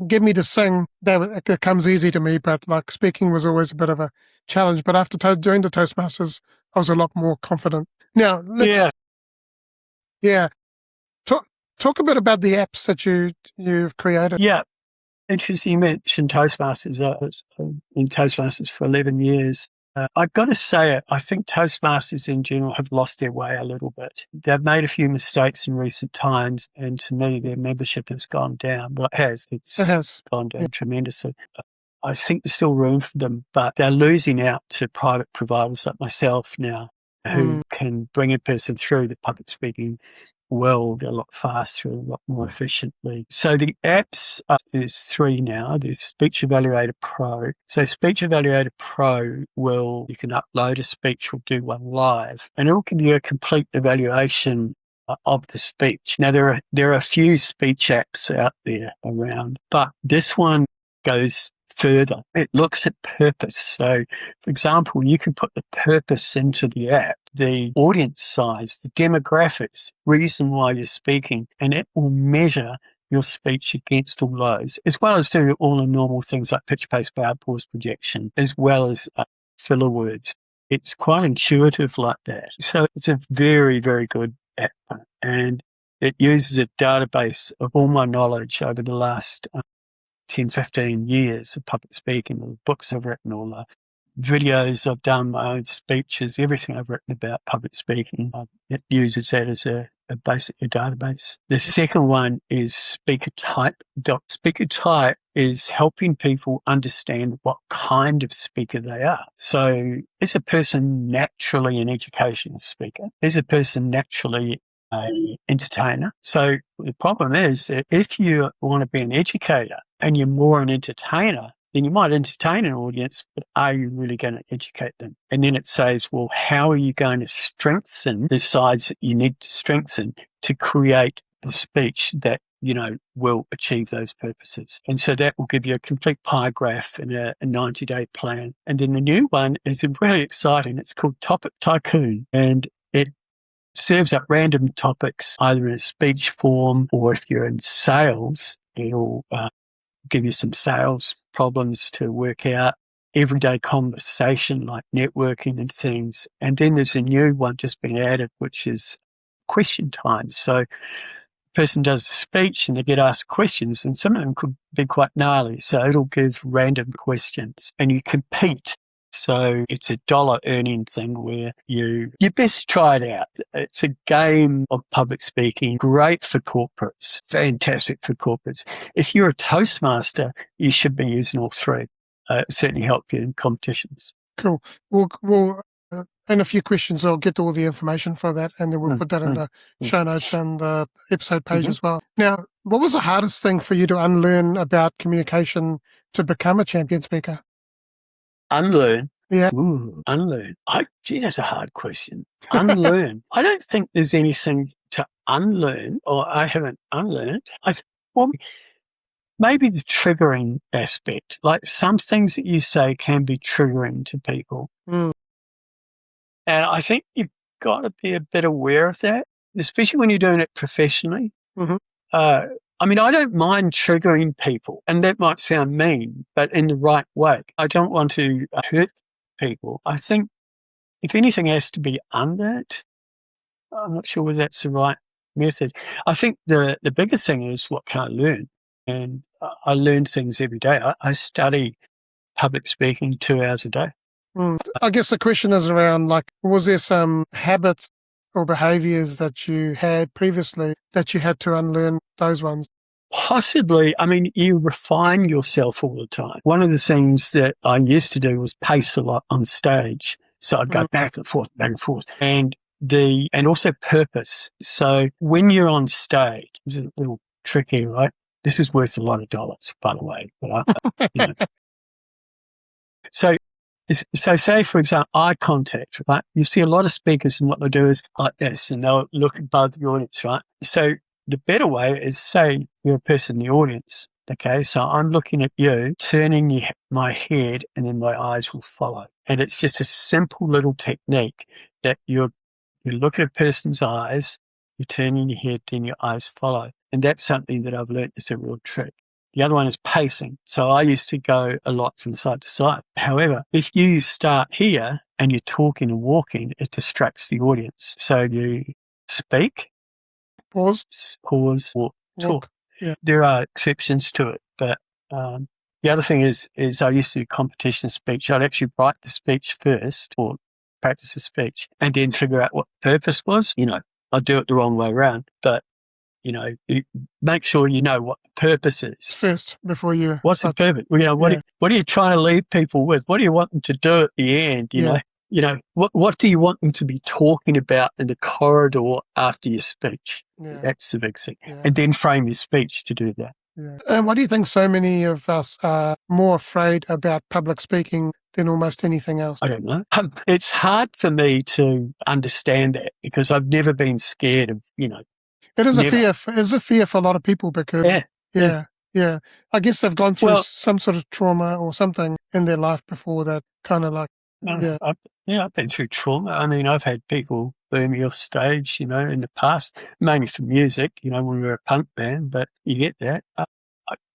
Speaker 1: give me to sing, that comes easy to me, but like speaking was always a bit of a challenge. But after doing the Toastmasters, I was a lot more confident. Now, talk a bit about the apps that you've created.
Speaker 2: Yeah. Interesting you mentioned Toastmasters. I was in Toastmasters for 11 years. I've got to say it, I think Toastmasters in general have lost their way a little bit. They've made a few mistakes in recent times, and to me, their membership has gone down. Well, it has. It's gone down tremendously. I think there's still room for them, but they're losing out to private providers like myself now, who can bring a person through the public speaking world a lot faster, a lot more efficiently. So the apps, there's 3 now. There's Speech Evaluator Pro. So Speech Evaluator Pro you can upload a speech or do one live, and it will give you a complete evaluation of the speech. Now, there are a few speech apps out there around, but this one goes further. It looks at purpose. So, for example, you can put the purpose into the app, the audience size, the demographics, reason why you're speaking, and it will measure your speech against all those, as well as do all the normal things like pitch, pace, power, pause, projection, as well as filler words. It's quite intuitive like that. So it's a very, very good app, and it uses a database of all my knowledge over the last 10, 15 years of public speaking, all the books I've written, all the videos I've done, my own speeches, everything I've written about public speaking. It uses that as a database. The second one is Speaker Type. Speaker Type is helping people understand what kind of speaker they are. So is a person naturally an educational speaker? Is a person naturally an entertainer? So the problem is that if you want to be an educator and you're more an entertainer, then you might entertain an audience, but are you really going to educate them? And then it says, well, how are you going to strengthen the sides that you need to strengthen to create a speech that, will achieve those purposes? And so that will give you a complete pie graph and a 90-day plan. And then the new one is really exciting. It's called Topic Tycoon, and it serves up random topics, either in a speech form, or if you're in sales, it'll give you some sales problems to work out, everyday conversation like networking and things. And then there's a new one just been added, which is question time. So the person does the speech and they get asked questions, and some of them could be quite gnarly. So it'll give random questions and you compete. So it's a dollar earning thing where you best try it out. It's a game of public speaking, great for corporates, fantastic for corporates. If you're a Toastmaster, you should be using all three. Certainly help you in competitions.
Speaker 1: Cool. We'll in a few questions, I'll get all the information for that, and then we'll put that in the show notes and the episode page as well. Now, what was the hardest thing for you to unlearn about communication to become a champion speaker?
Speaker 2: Unlearn?
Speaker 1: Yeah.
Speaker 2: Ooh, unlearn. Gee, that's a hard question. Unlearn. I don't think there's anything to unlearn, or I haven't unlearned. Well, maybe the triggering aspect. Like some things that you say can be triggering to people. And I think you've got to be a bit aware of that, especially when you're doing it professionally. I mean, I don't mind triggering people, and that might sound mean, but in the right way. I don't want to hurt people. I think if anything has to be unlearned, I'm not sure whether that's the right method. I think the bigger thing is, what can I learn? And I learn things every day. I study public speaking 2 hours a day.
Speaker 1: I guess the question is around, like, was there some habits or behaviors that you had previously that you had to unlearn those ones?
Speaker 2: Possibly. I mean, you refine yourself all the time. One of the things that I used to do was pace a lot on stage. So I'd go back and forth, and also purpose. So when you're on stage, it's a little tricky, right? This is worth a lot of dollars, by the way. But So say, for example, eye contact, right? You see a lot of speakers, and what they do is like this, and they'll look above the audience, right? So the better way is, say you're a person in the audience, okay? So I'm looking at you, turning my head, and then my eyes will follow. And it's just a simple little technique that you look at a person's eyes, you're turning your head, then your eyes follow. And that's something that I've learned is a real trick. The other one is pacing. So I used to go a lot from side to side. However, if you start here and you're talking and walking, it distracts the audience. So you speak, pause, walk, talk.
Speaker 1: Yeah.
Speaker 2: There are exceptions to it, but the other thing is I used to do competition speech. I'd actually write the speech first, or practice the speech, and then figure out what the purpose was. I'd do it the wrong way around, but you make sure you know what the purpose is
Speaker 1: first before you.
Speaker 2: What's the purpose? What are you trying to leave people with? What do you want them to do at the end? You know, what do you want them to be talking about in the corridor after your speech?
Speaker 1: Yeah.
Speaker 2: That's the big thing. Yeah. And then frame your speech to do that.
Speaker 1: Yeah. And why do you think so many of us are more afraid about public speaking than almost anything else?
Speaker 2: I don't know. It's hard for me to understand that because I've never been scared of,
Speaker 1: It is a fear. It's a fear for a lot of people because, yeah. I guess they've gone through some sort of trauma or something in their life before that kind of like,
Speaker 2: I've been through trauma. I mean, I've had people burn me off stage, in the past, mainly for music, when we were a punk band, but you get that.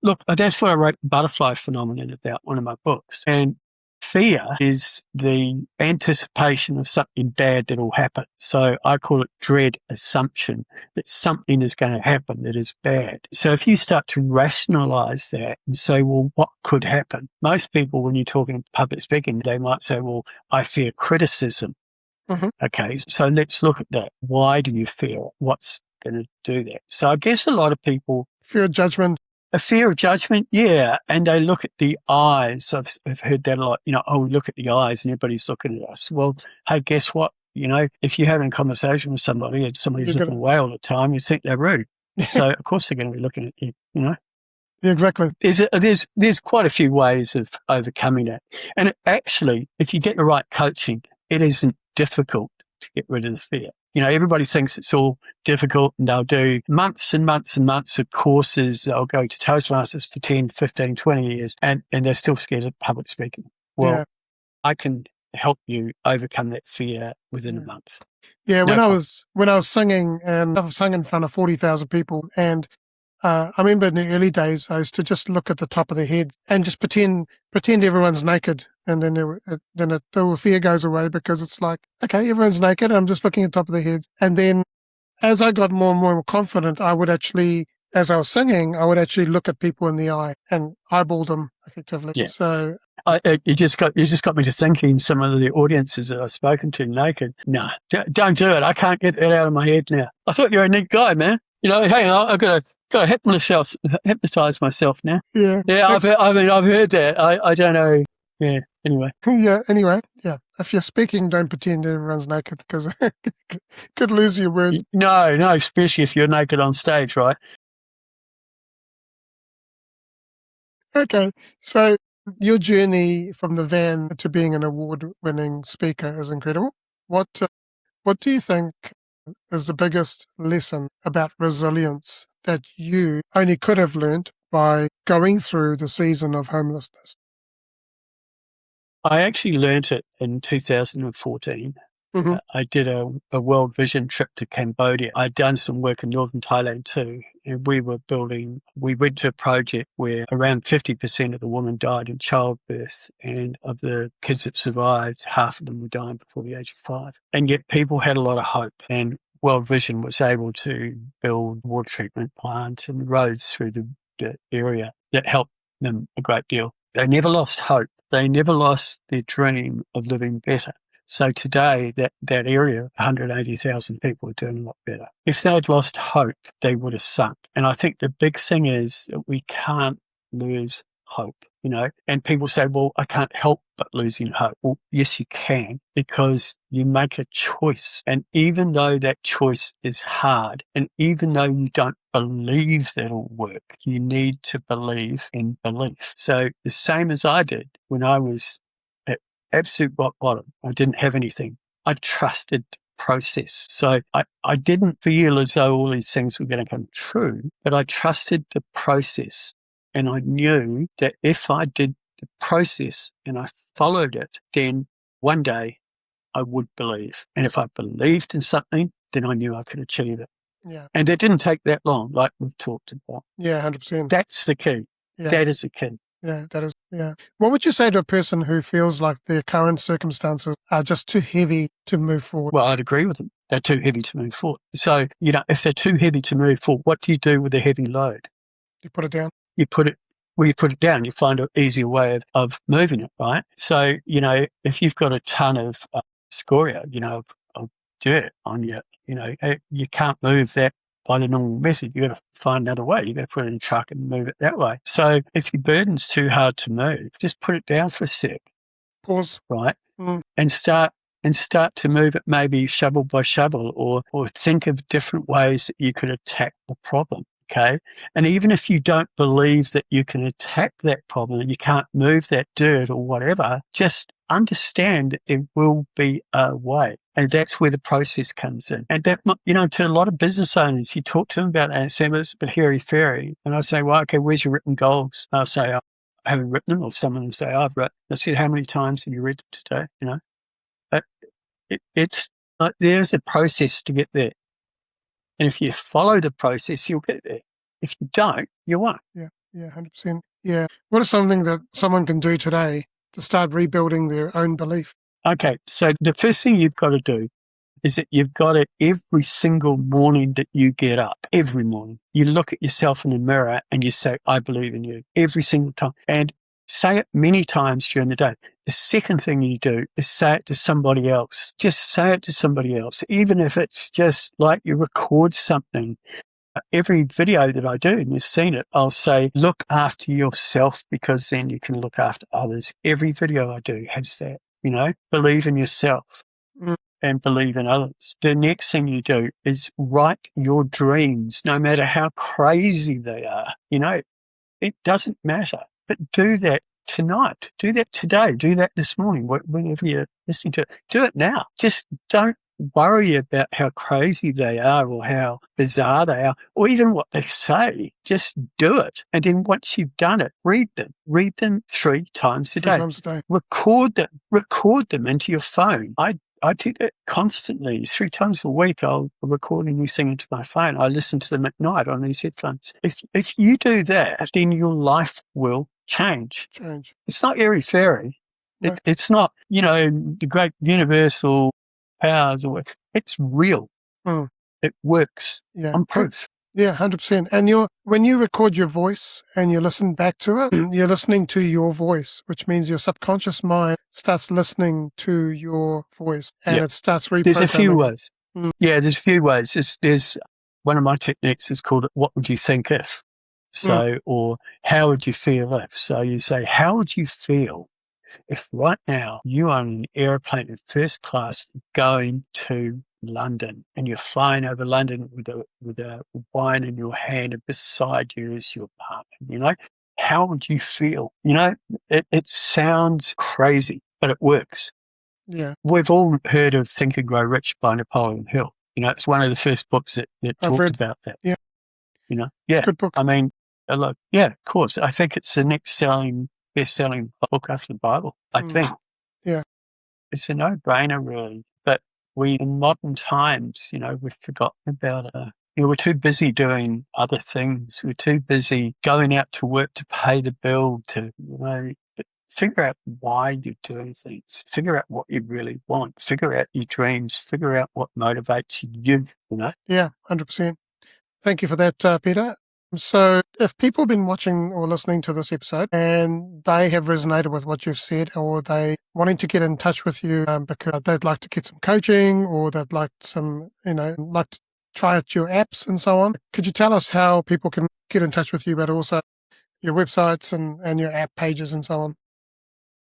Speaker 2: Look, that's what I wrote Butterfly Phenomenon about, one of my books. And fear is the anticipation of something bad that will happen. So I call it dread assumption, that something is going to happen that is bad. So if you start to rationalize that and say, well, what could happen? Most people, when you're talking public speaking, they might say, well, I fear criticism. Mm-hmm. Okay, so let's look at that. Why do you fear it? What's going to do that? So I guess a lot of people
Speaker 1: fear of judgment.
Speaker 2: A fear of judgment, yeah. And they look at the eyes. I've heard that a lot. We look at the eyes and everybody's looking at us. Well, hey, guess what? If you're having a conversation with somebody and somebody's looking away all the time, you think they're rude. So, of course, they're going to be looking at you,
Speaker 1: Yeah, exactly.
Speaker 2: There's quite a few ways of overcoming that. And actually, if you get the right coaching, it isn't difficult to get rid of the fear. Everybody thinks it's all difficult, and they'll do months and months and months of courses. They'll go to Toastmasters for 10, 15, 20 years, and they're still scared of public speaking. Well, I can help you overcome that fear within a month.
Speaker 1: Yeah, when I was singing, and I've sung in front of 40,000 people, and I remember in the early days, I used to just look at the top of their head and just pretend everyone's naked. And then the fear goes away because it's like, okay, everyone's naked. I'm just looking at the top of their heads. And then as I got more and more confident, I would actually, as I was singing, look at people in the eye and eyeball them effectively.
Speaker 2: Yeah.
Speaker 1: So
Speaker 2: You just got me to thinking some of the audiences that I've spoken to naked. No, don't do it. I can't get that out of my head now. I thought you're a neat guy, man. Hang on, I've got to hypnotize myself now.
Speaker 1: Yeah.
Speaker 2: I've heard that. I don't know. Yeah. Anyway.
Speaker 1: Yeah. If you're speaking, don't pretend everyone's naked because could lose your words.
Speaker 2: No, especially if you're naked on stage, right?
Speaker 1: Okay, so your journey from the van to being an award-winning speaker is incredible. What do you think is the biggest lesson about resilience that you only could have learned by going through the season of homelessness?
Speaker 2: I actually learnt it in 2014.
Speaker 1: Mm-hmm.
Speaker 2: I did a World Vision trip to Cambodia. I'd done some work in northern Thailand too. And we went to a project where around 50% of the women died in childbirth. And of the kids that survived, half of them were dying before the age of 5. And yet people had a lot of hope. And World Vision was able to build water treatment plants and roads through the area that helped them a great deal. They never lost hope. They never lost their dream of living better. So today, that area, 180,000 people, are doing a lot better. If they'd lost hope, they would have sunk. And I think the big thing is that we can't lose hope, And people say, well, I can't help but losing hope. Well, yes, you can, because you make a choice. And even though that choice is hard, and even though you don't believe that it'll work, you need to believe in belief. So the same as I did when I was absolute rock bottom. I didn't have anything. I trusted the process. So I didn't feel as though all these things were going to come true, but I trusted the process. And I knew that if I did the process and I followed it, then one day I would believe. And if I believed in something, then I knew I could achieve it.
Speaker 1: Yeah.
Speaker 2: And it didn't take that long, like we've talked about.
Speaker 1: Yeah, 100%.
Speaker 2: That's the key.
Speaker 1: Yeah.
Speaker 2: That is the key.
Speaker 1: Yeah, that is. Yeah. What would you say to a person who feels like their current circumstances are just too heavy to move forward?
Speaker 2: Well, I'd agree with them. They're too heavy to move forward. So, if they're too heavy to move forward, what do you do with a heavy load?
Speaker 1: You put it down?
Speaker 2: You put it down. You find an easier way of moving it, right? So, if you've got a ton of scoria, of dirt on you, you can't move that by the normal method. You've got to find another way. You've got to put it in a truck and move it that way. So if your burden's too hard to move, just put it down for a sec.
Speaker 1: Pause.
Speaker 2: Right? And start to move it maybe shovel by shovel, or think of different ways that you could attack the problem. Okay. And even if you don't believe that you can attack that problem, you can't move that dirt or whatever, just understand that there will be a way. And that's where the process comes in. And that, to a lot of business owners, you talk to them about that and say, well, it's a bit hairy-fairy. And I say, well, okay, where's your written goals? I'll say, I haven't written them, or some of them say, I've written. I said, how many times have you read them today? It's like there's a process to get there. And if you follow the process, you'll get there. If you don't, you won't.
Speaker 1: Yeah, 100%. Yeah. What is something that someone can do today to start rebuilding their own belief?
Speaker 2: Okay, so the first thing you've got to do is that you've got to, every single morning that you get up, every morning, you look at yourself in the mirror and you say, I believe in you, every single time. And say it many times during the day. The second thing you do is say it to somebody else. Just say it to somebody else, even if it's just like you record something. Every video that I do, and you've seen it, I'll say, look after yourself, because then you can look after others. Every video I do has that, believe in yourself and believe in others. The next thing you do is write your dreams, no matter how crazy they are. It doesn't matter, but do that tonight. Do that today. Do that this morning, whenever you're listening to it. Do it now. Just don't worry about how crazy they are or how bizarre they are or even what they say. Just do it. And then once you've done it, read them. Read them 3 times a day.
Speaker 1: 3 times a day.
Speaker 2: Record them into your phone. I do that constantly. 3 times a week, I'll record a new thing into my phone. I listen to them at night on these headphones. If you do that, then your life will change. It's not airy-fairy. No. It's not, the great universal powers. It's real. It works.
Speaker 1: Yeah.
Speaker 2: I'm proof.
Speaker 1: Yeah, 100%. And when you record your voice and you listen back to it, you're listening to your voice, which means your subconscious mind starts listening to your voice and
Speaker 2: Yeah.
Speaker 1: it starts
Speaker 2: There's a few
Speaker 1: reprogramming.
Speaker 2: ways. Yeah, there's a few ways. There's one of my techniques is called "What would you think if?" So, or how would you feel if? So you say, how would you feel if right now you are on an airplane in first class going to London and you're flying over London with a wine in your hand and beside you is your partner, how would you feel? It sounds crazy, but it works.
Speaker 1: Yeah,
Speaker 2: We've all heard of Think and Grow Rich by Napoleon Hill. It's one of the first books that
Speaker 1: I've
Speaker 2: talked
Speaker 1: read.
Speaker 2: about that.
Speaker 1: Yeah,
Speaker 2: Yeah.
Speaker 1: good book.
Speaker 2: I mean, look, yeah, of course. I think it's the best-selling book after the Bible. I think
Speaker 1: Yeah,
Speaker 2: it's a no-brainer, really. But in modern times, we've forgotten about it. We're too busy doing other things. We're too busy going out to work to pay the bill, but figure out why you're doing things. Figure out what you really want. Figure out your dreams. Figure out what motivates you.
Speaker 1: Yeah, 100%. Thank you for that, Peter. So if people have been watching or listening to this episode and they have resonated with what you've said, or they wanting to get in touch with you because they'd like to get some coaching, or they'd like like to try out your apps and so on, could you tell us how people can get in touch with you, but also your websites and your app pages and so on?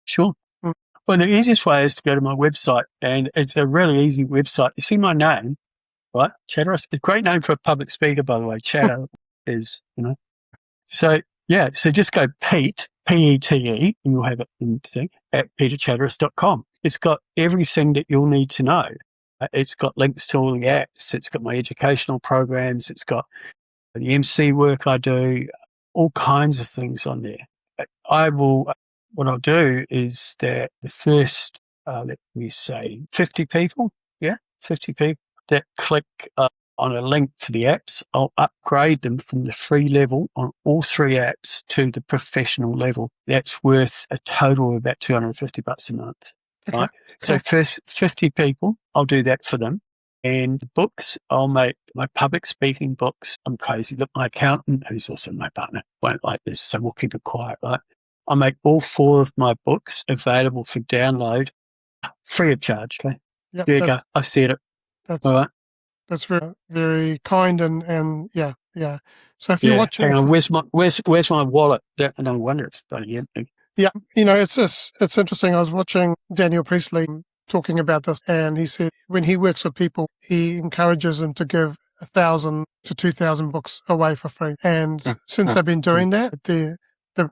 Speaker 2: Sure.
Speaker 1: Mm.
Speaker 2: Well, the easiest way is to go to my website, and it's a really easy website. You see my name, right? Chatteris. It's a great name for a public speaker, by the way. Chatter is. So, yeah, so just go Pete, P-E-T-E, and you'll have it in the thing, at peterchatteris.com. It's got everything that you'll need to know. It's got links to all the apps. It's got my educational programs. It's got the MC work I do, all kinds of things on there. What I'll do is that the first, let me say, 50 people, 50 people that click on a link for the apps, I'll upgrade them from the free level on all three apps to the professional level. That's worth a total of about $250 a month.
Speaker 1: Okay.
Speaker 2: Right? So first 50 people, I'll do that for them. And books, I'll make my public speaking books. I'm crazy. Look, my accountant, who's also my partner, won't like this, so we'll keep it quiet, right? I'll make all 4 of my books available for download free of charge. Okay.
Speaker 1: Yep,
Speaker 2: There you go. I said it.
Speaker 1: That's
Speaker 2: All right.
Speaker 1: That's very, very kind and yeah. So if you watch,
Speaker 2: hang on, where's my wallet? No wonder it's bloody empty.
Speaker 1: yeah, it's interesting. I was watching Daniel Priestley talking about this, and he said when he works with people, he encourages them to give 1,000 to 2,000 books away for free. And since they've been doing that, the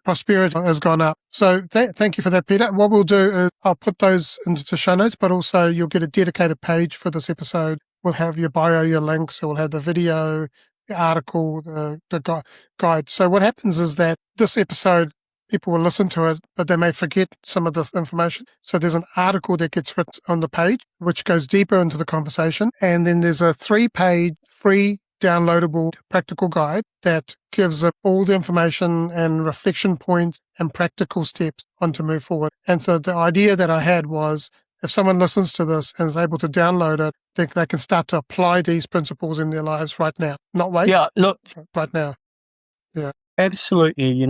Speaker 1: prosperity has gone up. So thank you for that, Peter. What we'll do is I'll put those into the show notes, but also you'll get a dedicated page for this episode. We'll have your bio, your links, so we'll have the video, the article, the guide. So what happens is that this episode, people will listen to it, but they may forget some of this information. So there's an article that gets written on the page, which goes deeper into the conversation. And then there's a 3-page free downloadable practical guide that gives all the information and reflection points and practical steps on to move forward. And so the idea that I had was if someone listens to this and is able to download it, then they can start to apply these principles in their lives right now, not wait.
Speaker 2: Yeah, look.
Speaker 1: Right now. Yeah.
Speaker 2: Absolutely.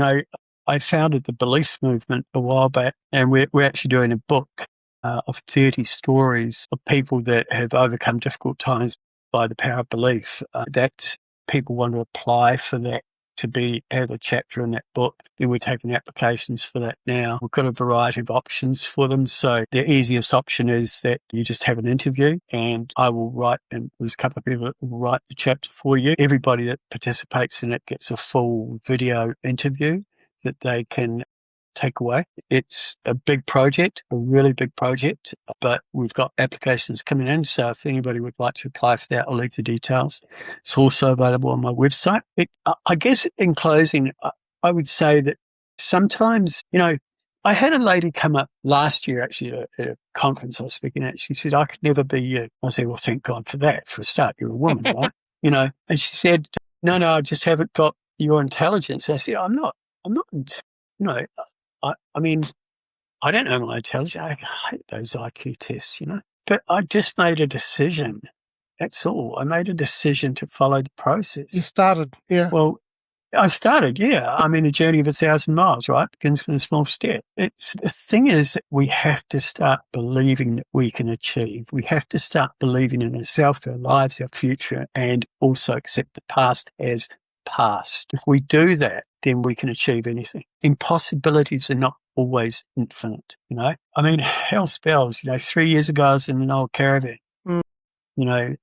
Speaker 2: I founded the Belief Movement a while back, and we're actually doing a book of 30 stories of people that have overcome difficult times by the power of belief. That people want to apply for that to have a chapter in that book. Then we're taking applications for that now. We've got a variety of options for them. So the easiest option is that you just have an interview, and I will write, and there's a couple of people that will write the chapter for you. Everybody that participates in it gets a full video interview that they can take away. It's a big project, a really big project, but we've got applications coming in. So if anybody would like to apply for that, I'll leave the details. It's also available on my website. I guess in closing, I would say that sometimes, I had a lady come up last year actually at a conference I was speaking at. She said, I could never be you. I said, well, thank God for that. For a start, you're a woman, right? And she said, no, I just haven't got your intelligence. I said, I'm not, I mean, I don't know my intelligence. I hate those IQ tests, but I just made a decision That's all. I made a decision to follow the
Speaker 1: You
Speaker 2: process.
Speaker 1: started, yeah.
Speaker 2: Well, I started, yeah. I'm in a journey of 1,000 miles, right? Begins with a small step. The thing is, we have to start believing that we can achieve. We have to start believing in ourselves, our lives, our future, and also accept the past as past. If we do that, then we can achieve anything. Impossibilities are not always infinite, you know? I mean, hell spells, 3 years ago I was in an old Caravan,
Speaker 1: Mm.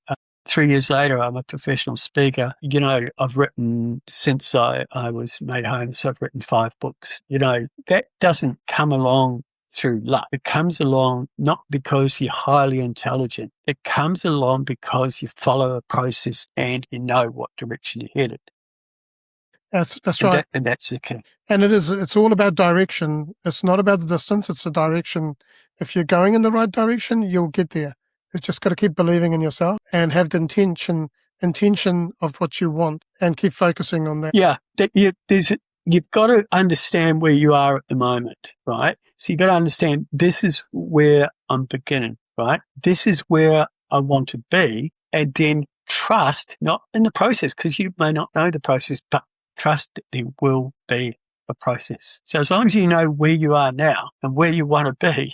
Speaker 2: 3 years later, I'm a professional speaker. I've written, since I was made homeless, I've written 5 books. That doesn't come along through luck. It comes along not because you're highly intelligent. It comes along because you follow a process and you know what direction you're headed.
Speaker 1: That's right.
Speaker 2: And that's the key.
Speaker 1: And it's all about direction. It's not about the distance, it's the direction. If you're going in the right direction, you'll get there. You've just got to keep believing in yourself and have the intention of what you want and keep focusing on that.
Speaker 2: Yeah, you've got to understand where you are at the moment, right? So you've got to understand this is where I'm beginning, right? This is where I want to be, and then trust, not in the process, because you may not know the process, but trust that there will be a process. So as long as you know where you are now and where you want to be,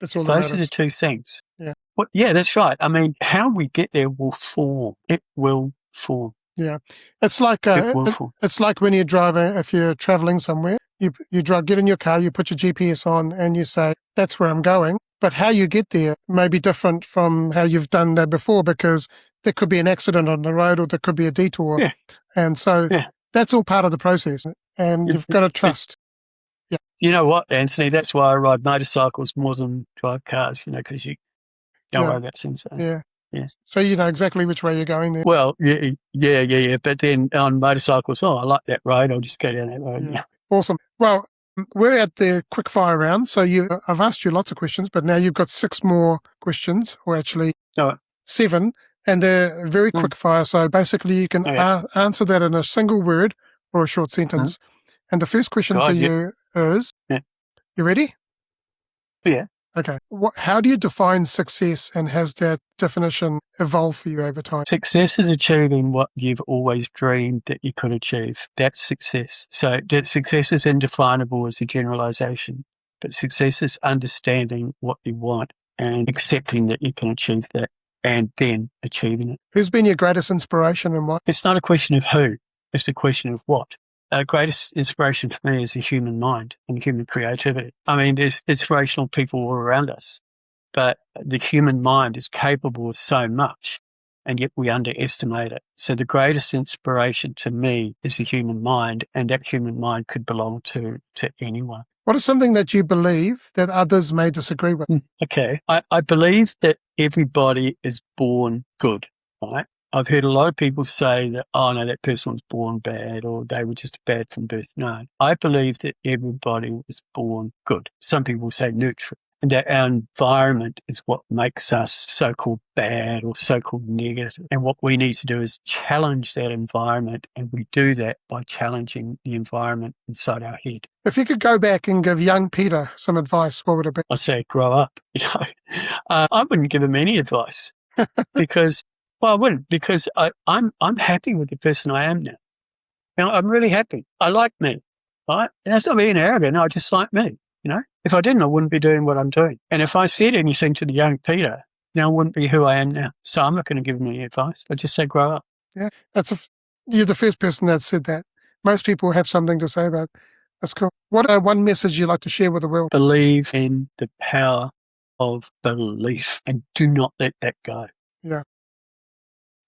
Speaker 1: that's all
Speaker 2: those are the two things.
Speaker 1: Yeah.
Speaker 2: Well, yeah, that's right. I mean, how we get there will form. It will form.
Speaker 1: Yeah. It's like it's like when you're driving, if you're traveling somewhere, you get in your car, you put your GPS on and you say, that's where I'm going. But how you get there may be different from how you've done that before, because there could be an accident on the road or there could be a detour.
Speaker 2: Yeah.
Speaker 1: And so that's all part of the process. And you've got to trust. Yeah.
Speaker 2: You know what, Anthony? That's why I ride motorcycles more than drive cars, because you don't worry about things.
Speaker 1: Yeah.
Speaker 2: Yes.
Speaker 1: So you know exactly which way you're going there.
Speaker 2: Well, yeah. But then on motorcycles, I like that road. I'll just go down that road. Yeah.
Speaker 1: Awesome. Well, we're at the quick fire round. So I've asked you lots of questions, but now you've got 6 more questions, or actually 7, and they're very quick fire. So basically you can answer that in a single word or a short sentence. And the first question for you is, you ready?
Speaker 2: Yeah.
Speaker 1: Okay. How do you define success, and has that definition evolved for you over time?
Speaker 2: Success is achieving what you've always dreamed that you could achieve. That's success. So that success is indefinable as a generalization, but success is understanding what you want and accepting that you can achieve that and then achieving it.
Speaker 1: Who's been your greatest inspiration and what?
Speaker 2: It's not a question of who, it's a question of what. Greatest inspiration for me is the human mind and human creativity. I mean, there's inspirational people all around us, but the human mind is capable of so much, and yet we underestimate it. So the greatest inspiration to me is the human mind, and that human mind could belong to anyone.
Speaker 1: What is something that you believe that others may disagree with?
Speaker 2: Okay. I believe that everybody is born good, right? I've heard a lot of people say that, no, that person was born bad, or they were just bad from birth. No, I believe that everybody was born good. Some people say neutral, and that our environment is what makes us so-called bad or so-called negative. And what we need to do is challenge that environment, and we do that by challenging the environment inside our head.
Speaker 1: If you could go back and give young Peter some advice, what would it be?
Speaker 2: I say, grow up. I wouldn't give him any advice because... Well, I wouldn't, because I'm happy with the person I am now. I'm really happy. I like me, right? And that's not being arrogant. I just like me, If I didn't, I wouldn't be doing what I'm doing. And if I said anything to the young Peter, then I wouldn't be who I am now. So I'm not going to give him any advice. I just say grow up.
Speaker 1: Yeah, you're the first person that said that. Most people have something to say about it. That's cool. What one message you'd like to share with the world?
Speaker 2: Believe in the power of belief and do not let that go.
Speaker 1: Yeah.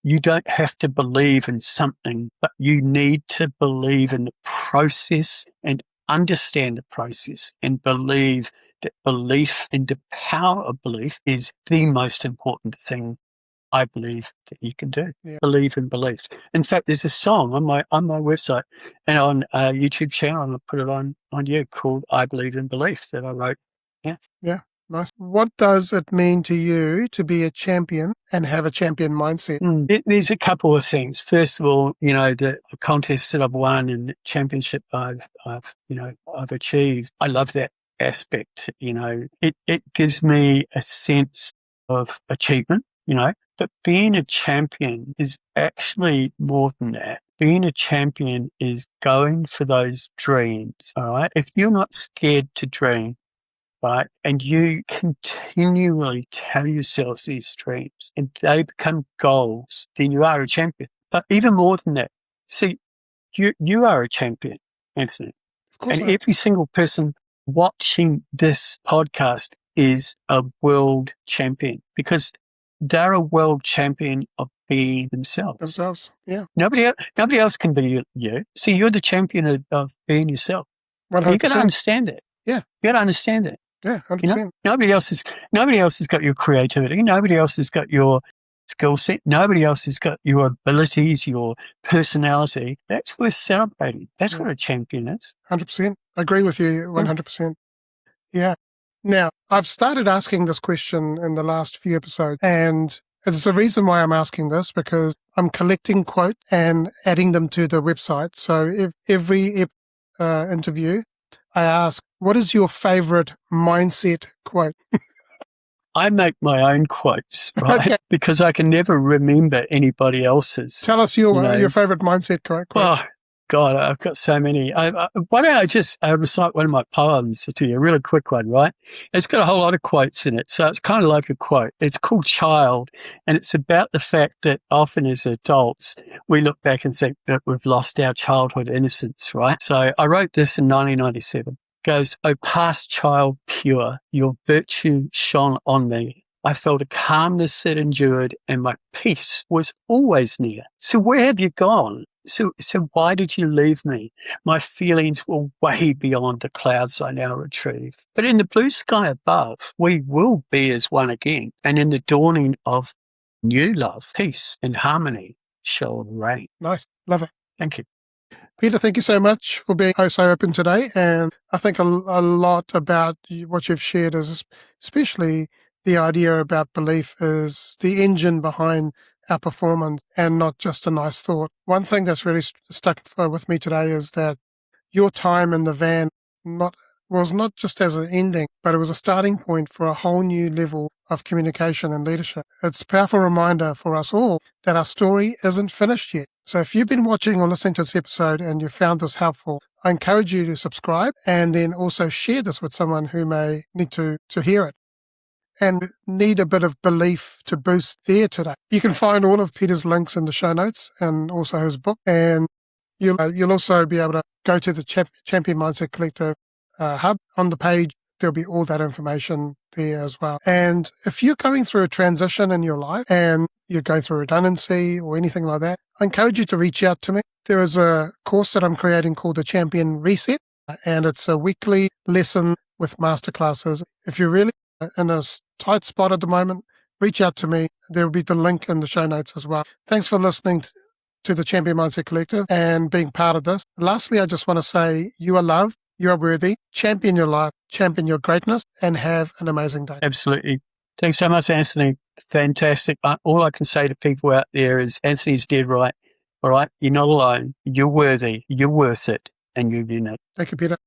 Speaker 2: You don't have to believe in something, but you need to believe in the process and understand the process and believe that belief and the power of belief is the most important thing I believe that you can do. Yeah. Believe in belief. In fact, there's a song on my website and on a YouTube channel, I'll put it on you, called I Believe in Belief, that I wrote. Yeah.
Speaker 1: Yeah. Nice. What does it mean to you to be a champion and have a champion mindset?
Speaker 2: There's a couple of things. First of all, the contests that I've won and the championship I've achieved. I love that aspect. It gives me a sense of achievement. But being a champion is actually more than that. Being a champion is going for those dreams, all right? If you're not scared to dream, right, and you continually tell yourselves these dreams and they become goals, then you are a champion. But even more than that, see, you are a champion, Anthony.
Speaker 1: Of course,
Speaker 2: And every single person watching this podcast is a world champion because they're a world champion of being themselves.
Speaker 1: Yeah.
Speaker 2: Nobody else can be you. See, you're the champion of being yourself.
Speaker 1: 100%.
Speaker 2: You got to understand it.
Speaker 1: Yeah.
Speaker 2: You got to understand it.
Speaker 1: Yeah, 100%.
Speaker 2: You know? Nobody else has got your creativity. Nobody else has got your skill set. Nobody else has got your abilities, your personality. That's worth celebrating. That's what a champion is.
Speaker 1: 100%. I agree with you 100%. Yeah. Now, I've started asking this question in the last few episodes, and it's the reason why I'm asking this because I'm collecting quotes and adding them to the website. So if every interview, I ask, what is your favorite mindset quote?
Speaker 2: I make my own quotes, right?
Speaker 1: Okay.
Speaker 2: Because I can never remember anybody else's.
Speaker 1: Tell us your favorite mindset quote.
Speaker 2: Oh, God, I've got so many. Why don't I just recite one of my poems to you, a really quick one, right? It's got a whole lot of quotes in it, so it's kind of like a quote. It's called Child, and it's about the fact that often as adults, we look back and think that we've lost our childhood innocence, right? So I wrote this in 1997. It goes, "O past child pure, your virtue shone on me. I felt a calmness that endured, and my peace was always near. So where have you gone? So why did you leave me? My feelings were way beyond the clouds I now retrieve. But in the blue sky above, we will be as one again. And in the dawning of new love, peace and harmony shall reign."
Speaker 1: Nice. Love it.
Speaker 2: Thank you.
Speaker 1: Peter, thank you so much for being so open today. And I think a lot about what you've shared is especially the idea about belief is the engine behind our performance and not just a nice thought. One thing that's really stuck with me today is that your time in the van was not just as an ending, but it was a starting point for a whole new level of communication and leadership. It's a powerful reminder for us all that our story isn't finished yet. So if you've been watching or listening to this episode and you found this helpful, I encourage you to subscribe and then also share this with someone who may need to hear it and need a bit of belief to boost their today. You can find all of Peter's links in the show notes and also his book. And you'll also be able to go to the Champion Mindset Collective hub. On the page, there'll be all that information there as well. And if you're going through a transition in your life and you're going through redundancy or anything like that, I encourage you to reach out to me. There is a course that I'm creating called the Champion Reset, and it's a weekly lesson with masterclasses. If you're really in a tight spot at the moment, reach out to me. There will be the link in the show notes as well. Thanks for listening to the Champion Mindset Collective and being part of this. Lastly, I just want to say you are loved, you are worthy, champion your life, champion your greatness, and have an amazing day.
Speaker 2: Absolutely. Thanks so much, Anthony. Fantastic. All I can say to people out there is Anthony's dead right. All right? You're not alone. You're worthy. You're worth it. And you're unique.
Speaker 1: Thank you, Peter.